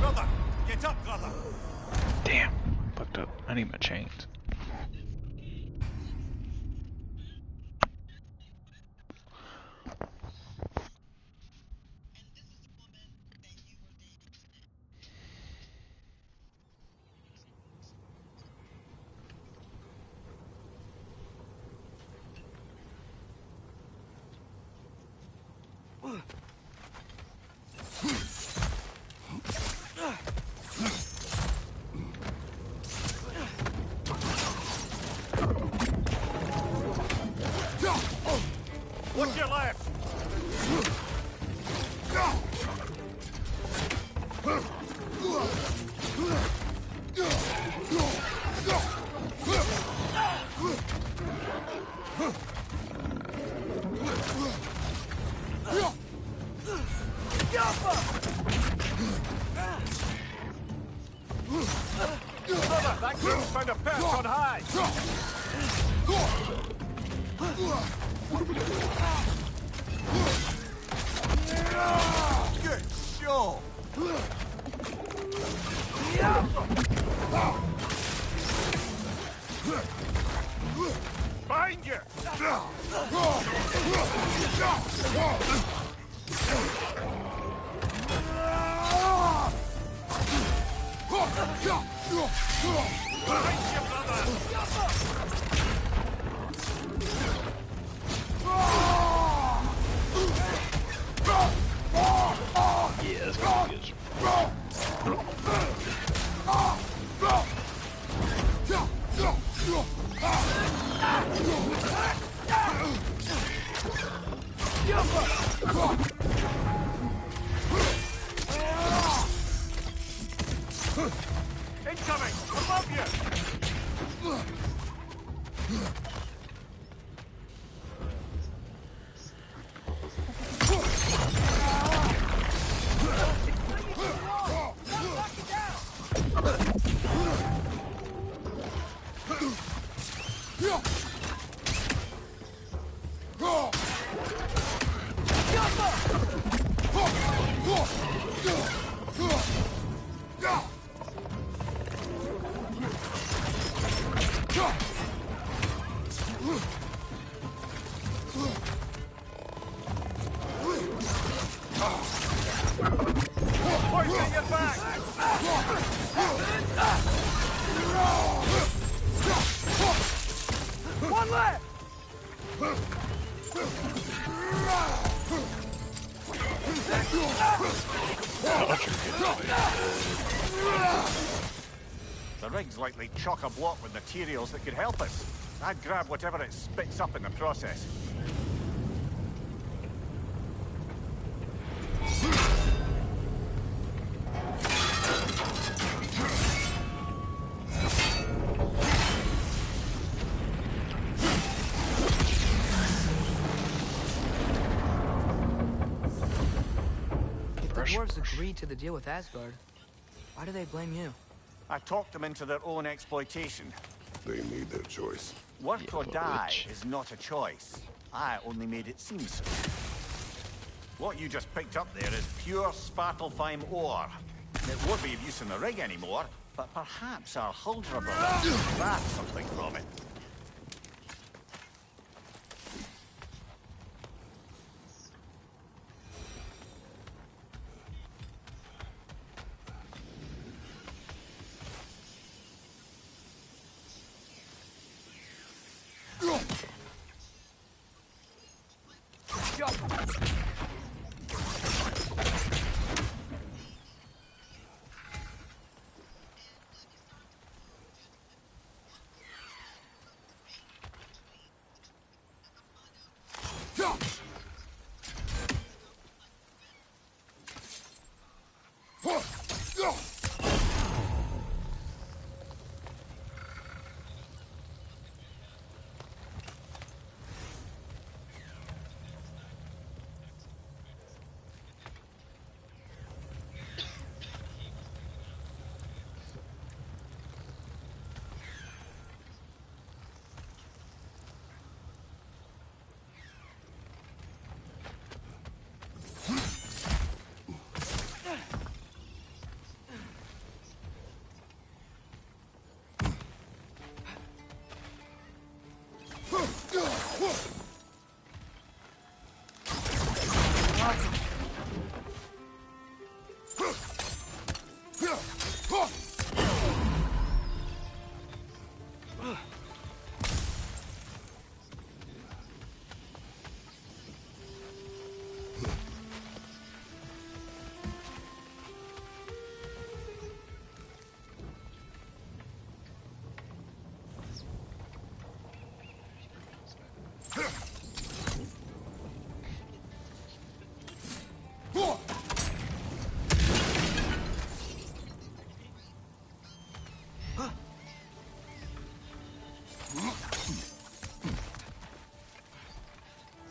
Brother! Get up, brother! Damn, fucked up. I need my chains. That group's found a perch on high! Good show! Behind you! Behind you, brother! Yeah, that's gonna be good. Incoming! Above you! Poison your back! One left! The rig's likely chock-a-block with materials that could help us. I'd grab whatever it spits up in the process. If the dwarves agreed to the deal with Asgard, why do they blame you? I talked them into their own exploitation. They made their choice. Work Yeah, or but die which? is not a choice. I only made it seem so. What you just picked up there is pure Svartalfheim ore. It won't be of use in the rig anymore, but perhaps our Huldra brother can craft something from it.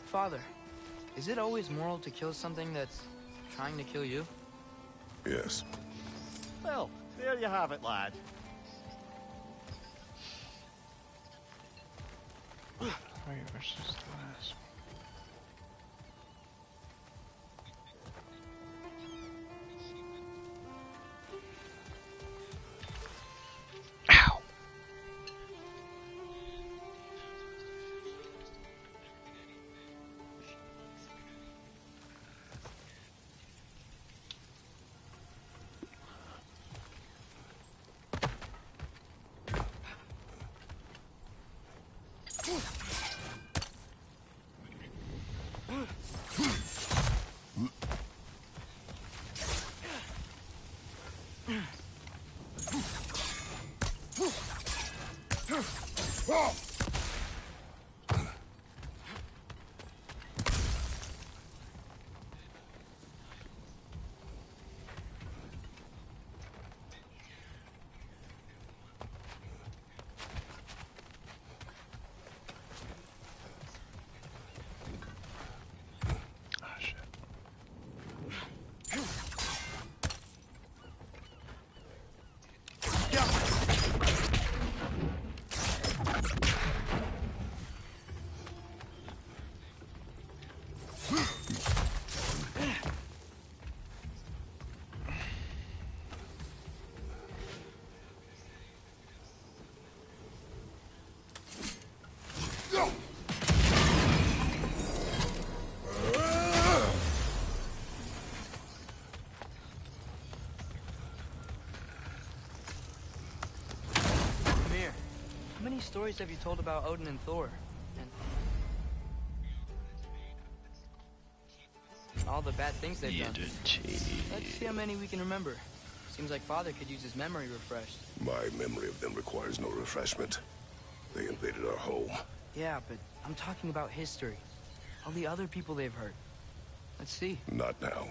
Father, is it always moral to kill something that's Trying to kill you? Yes. Well, there you have it, lad. Fire versus glass. Ow! Ah, shit. Come here. How many stories have you told about Odin and Thor? And all the bad things they've done. Let's see how many we can remember. Seems like Father could use his memory refreshed. My memory of them requires no refreshment. They invaded our home. Yeah, but I'm talking about history. All the other people they've hurt. Let's see. Not now.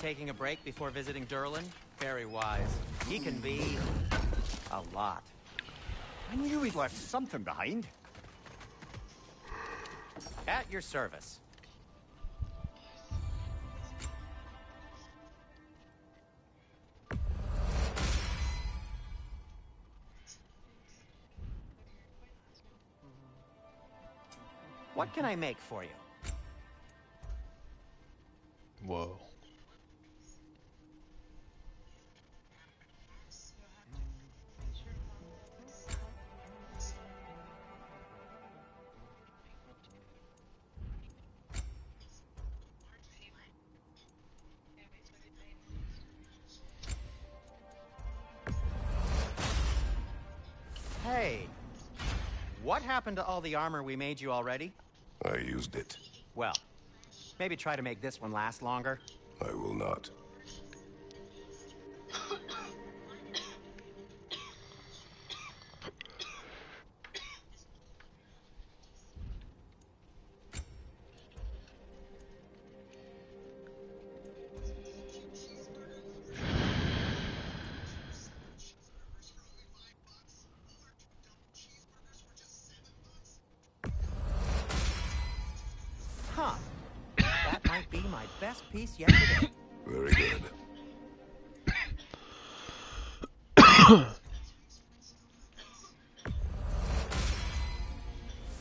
Taking a break before visiting Durlin? Very wise. He can be a lot. I knew he'd left something behind. At your service. What can I make for you? Whoa. Hey, what happened to all the armor we made you already? I used it. Well, maybe try to make this one last longer. I will not. Huh. That might be my best piece yet today. Very good.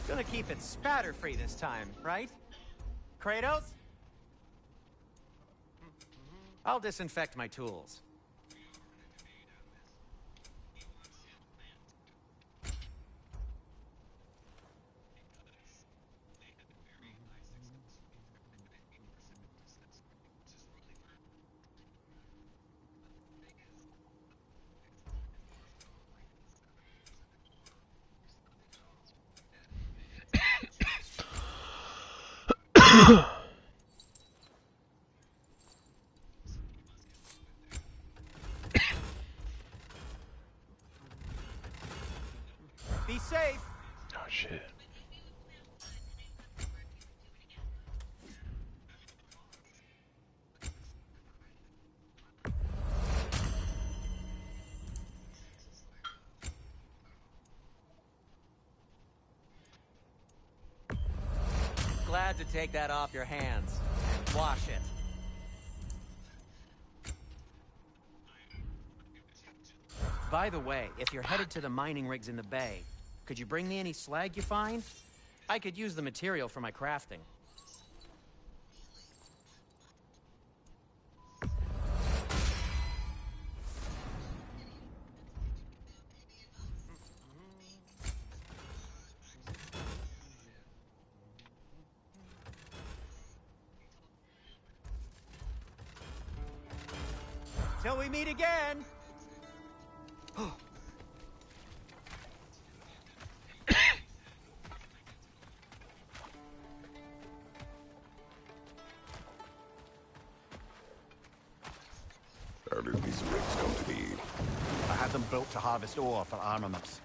Gonna keep it spatter-free this time, right? Kratos? I'll disinfect my tools. Be safe. Oh shit. Glad to take that off your hands. Wash it. By the way, if you're headed to the mining rigs in the bay, could you bring me any slag you find? I could use the material for my crafting. Till we meet again. How did these rigs come to be? I had them built to harvest ore for armaments.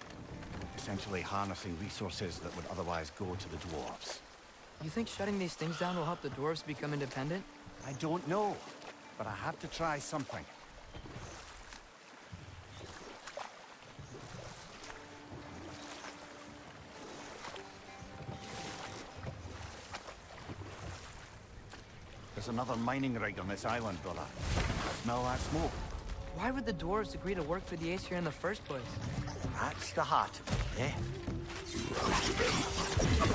Essentially harnessing resources that would otherwise go to the dwarves. You think shutting these things down will help the dwarves become independent? I don't know, but I have to try something. There's another mining rig on this island, brother. Smell that smoke? Why would the dwarves agree to work for the Ace here in the first place? That's the heart of it, eh? You lied to them.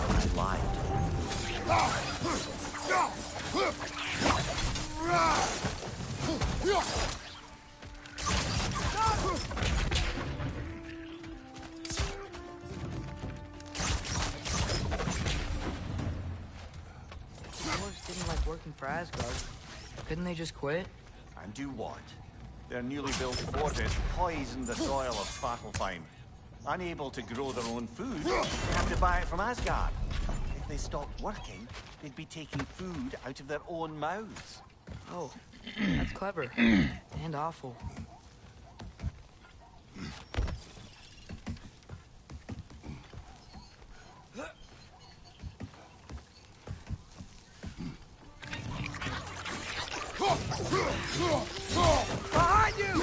I lied. Dwarves didn't like working for Asgard. Couldn't they just quit? And do what? Their newly built forges poison the soil of Svartalfheim. Unable to grow their own food, they have to buy it from Asgard. If they stopped working, they'd be taking food out of their own mouths. Oh, that's clever. And awful. Behind you!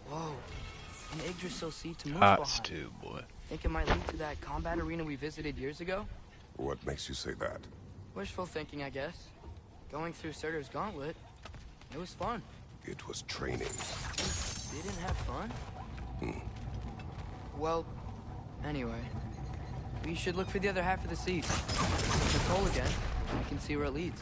Whoa. An Yggdrasil seed to move Hot behind. stew, boy. Think it might lead to that combat arena we visited years ago? What makes you say that? Wishful thinking, I guess. Going through Surtur's gauntlet, it was fun. It was training. You didn't have fun? Well, anyway. We should look for the other half of the seed. Patrol again. We can see where it leads.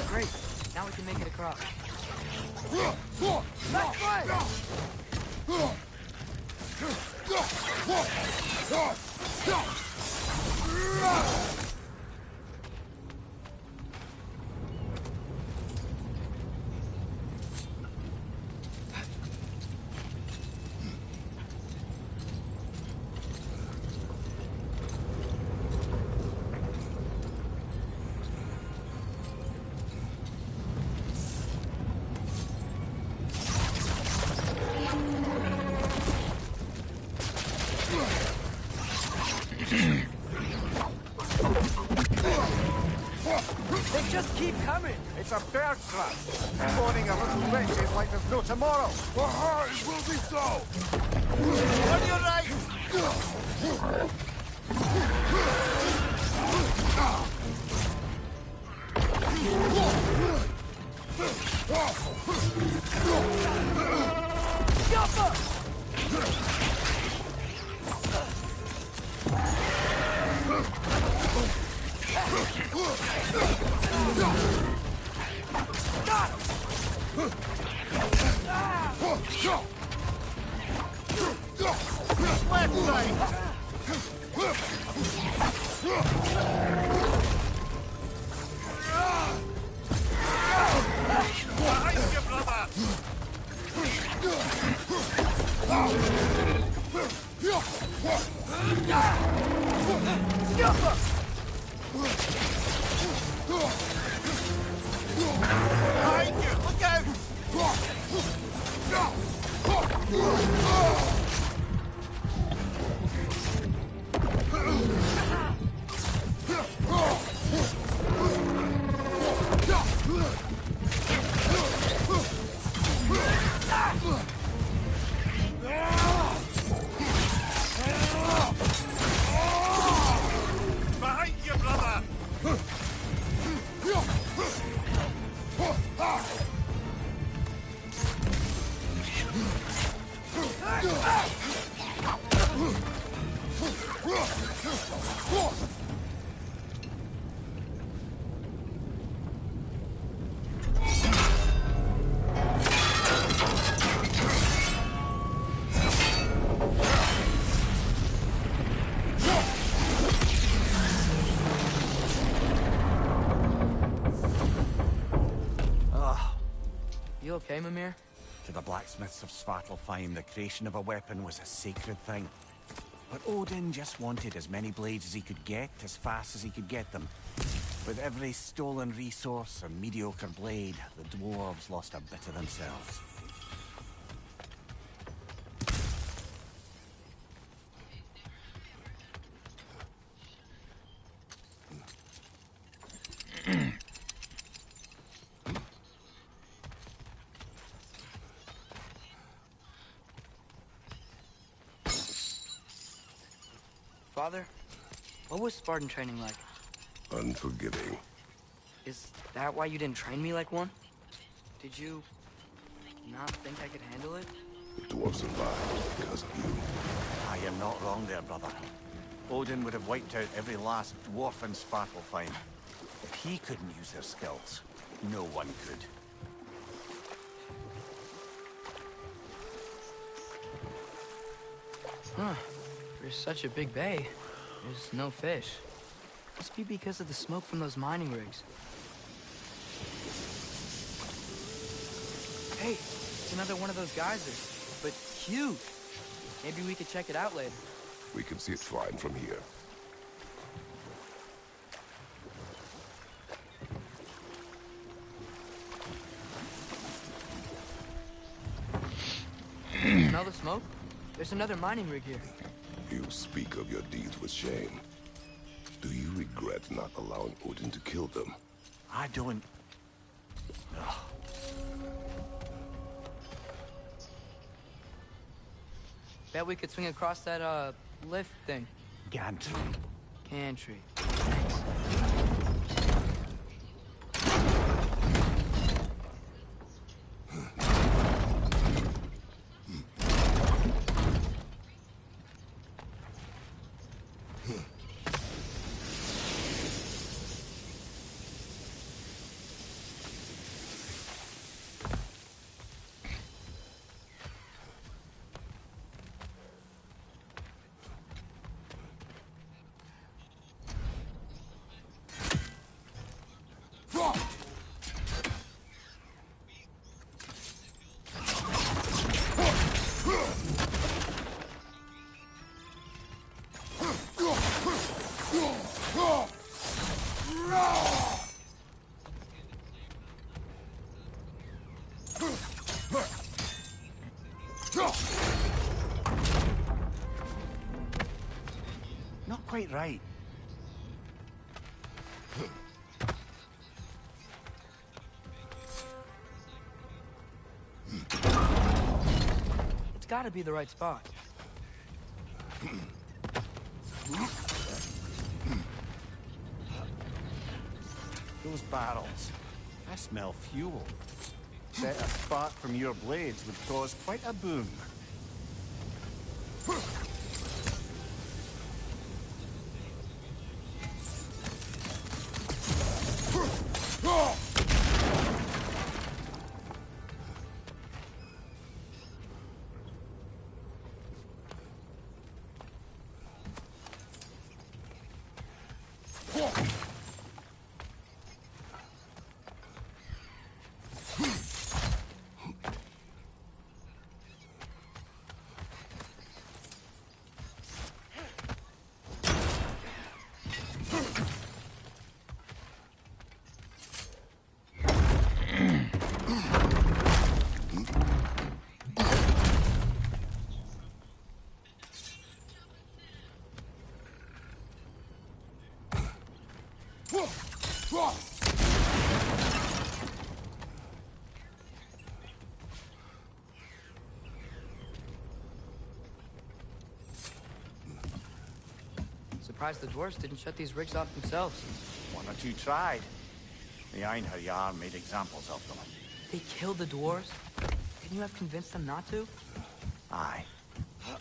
Great. Now we can make it across. They just keep coming. It's a bear trap. Spawning a little witch is like there's no tomorrow. It will be so! On your right! You okay, Mimir? To the blacksmiths of Svartalfheim, the creation of a weapon was a sacred thing. But Odin just wanted as many blades as he could get, as fast as he could get them. With every stolen resource and mediocre blade, the dwarves lost a bit of themselves. Father, what was Spartan training like? Unforgiving. Is that why you didn't train me like one? Did you not think I could handle it? The dwarf survived because of you. I am not wrong there, brother. Odin would have wiped out every last dwarf in Svartalfheim. If he couldn't use their skills, no one could. Huh. There's such a big bay. There's no fish. Must be because of the smoke from those mining rigs. Hey, it's another one of those geysers, but huge. Maybe we could check it out later. We can see it fine from here. Smell the smoke? There's another mining rig here. You speak of your deeds with shame. Do you regret not allowing Odin to kill them? I don't... Ugh. Bet we could swing across that, lift thing. Gantry. Gantry. Not quite right. It's gotta be the right spot. Those barrels. I smell fuel. Bet a spark from your blades would cause quite a boom. Surprised the dwarves didn't shut these rigs off themselves. One or two tried. The Einherjar made examples of them. They killed the dwarves? Couldn't you have convinced them not to? Aye. Huh.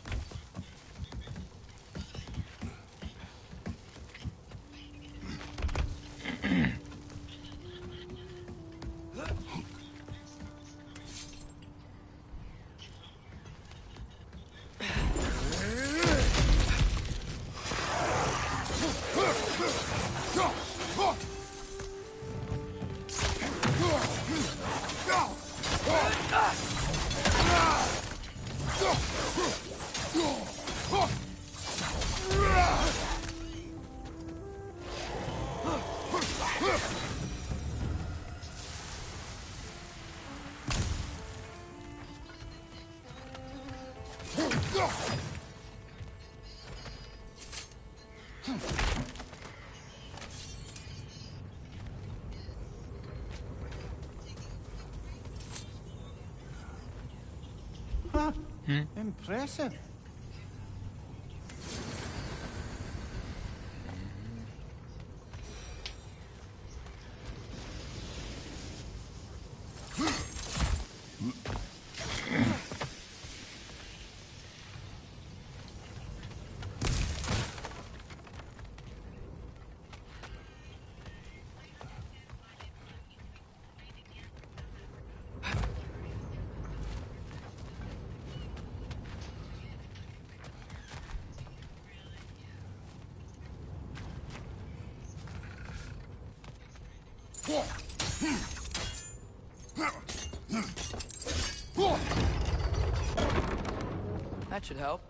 Impressive. That should help.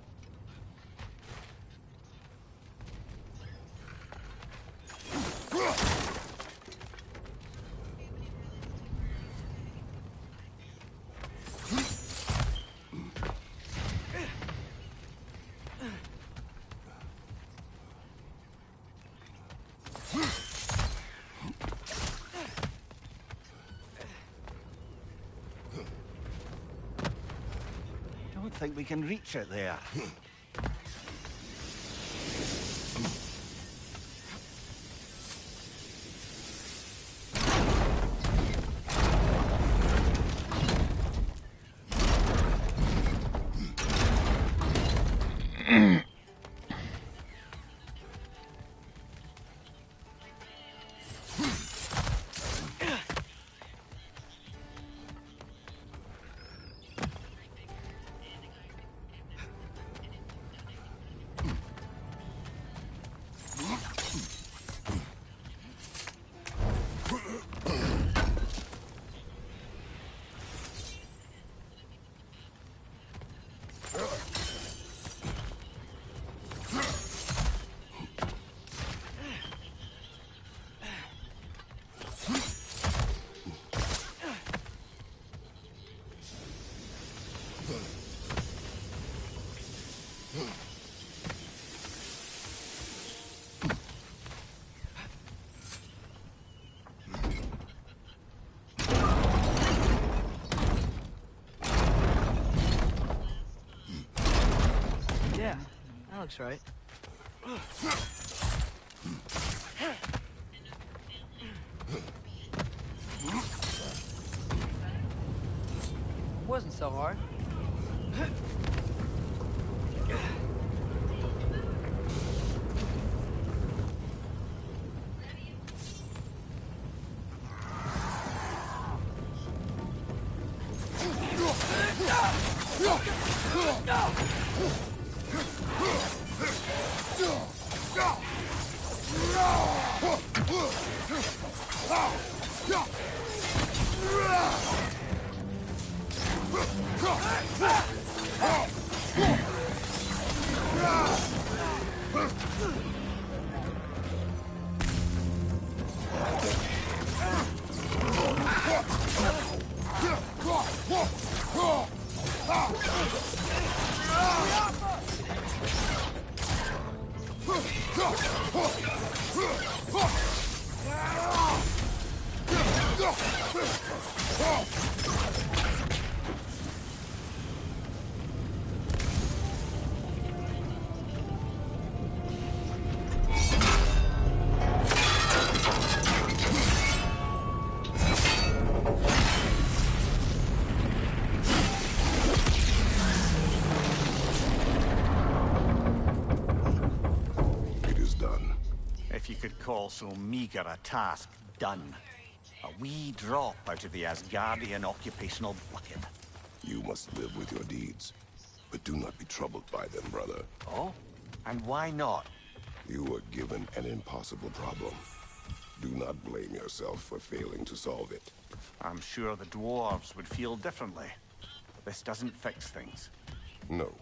I don't think we can reach it there. Yeah, that looks right. Wasn't so hard. It is done. If you could call so meager a task done. A wee drop out of the Asgardian occupational bucket. You must live with your deeds, but do not be troubled by them, brother. Oh? And why not? You were given an impossible problem. Do not blame yourself for failing to solve it. I'm sure the dwarves would feel differently. This doesn't fix things. No,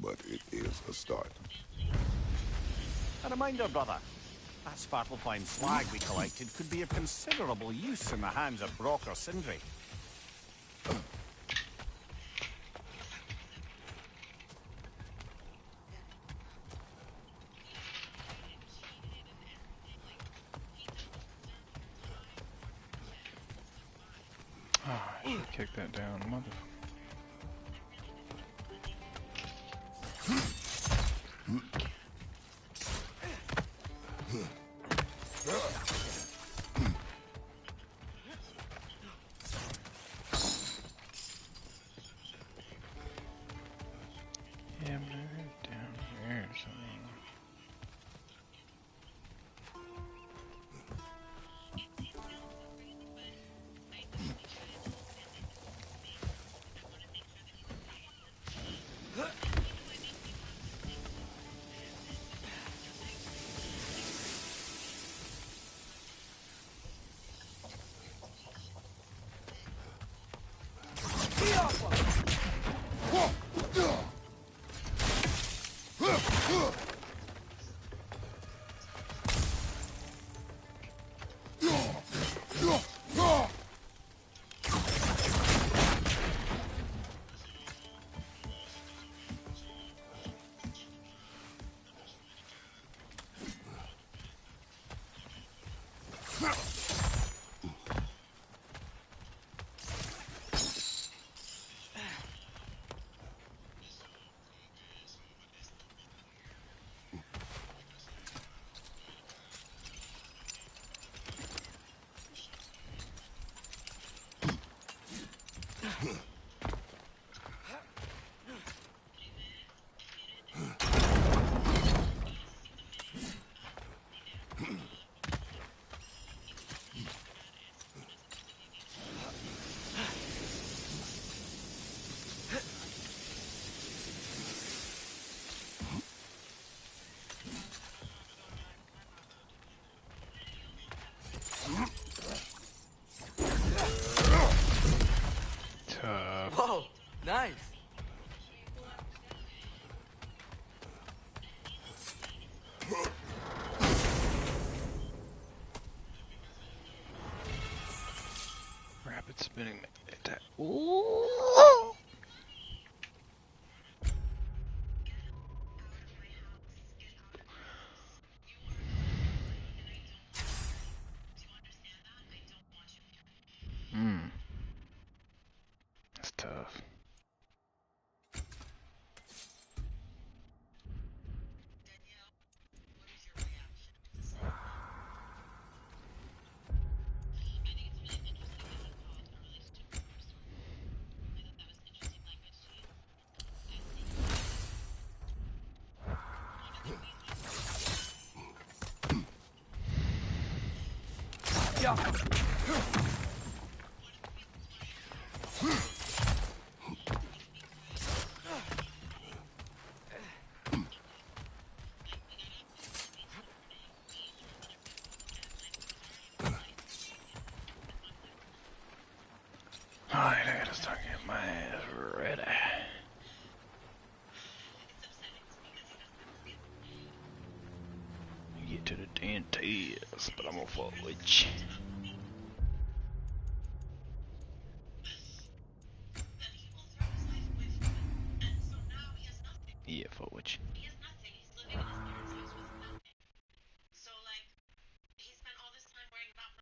but it is a start. A reminder, brother. That Svartalfheim slag we collected could be of considerable use in the hands of Brock or Sindri. Ah, I should kick that down, mother. Yeah, I'm gonna go down here or something. Tough. Whoa, nice. Rapid spinning attack. Ooh. That's tough. to the dentist, but I'm gonna fuck with you. Yeah, fuck with you.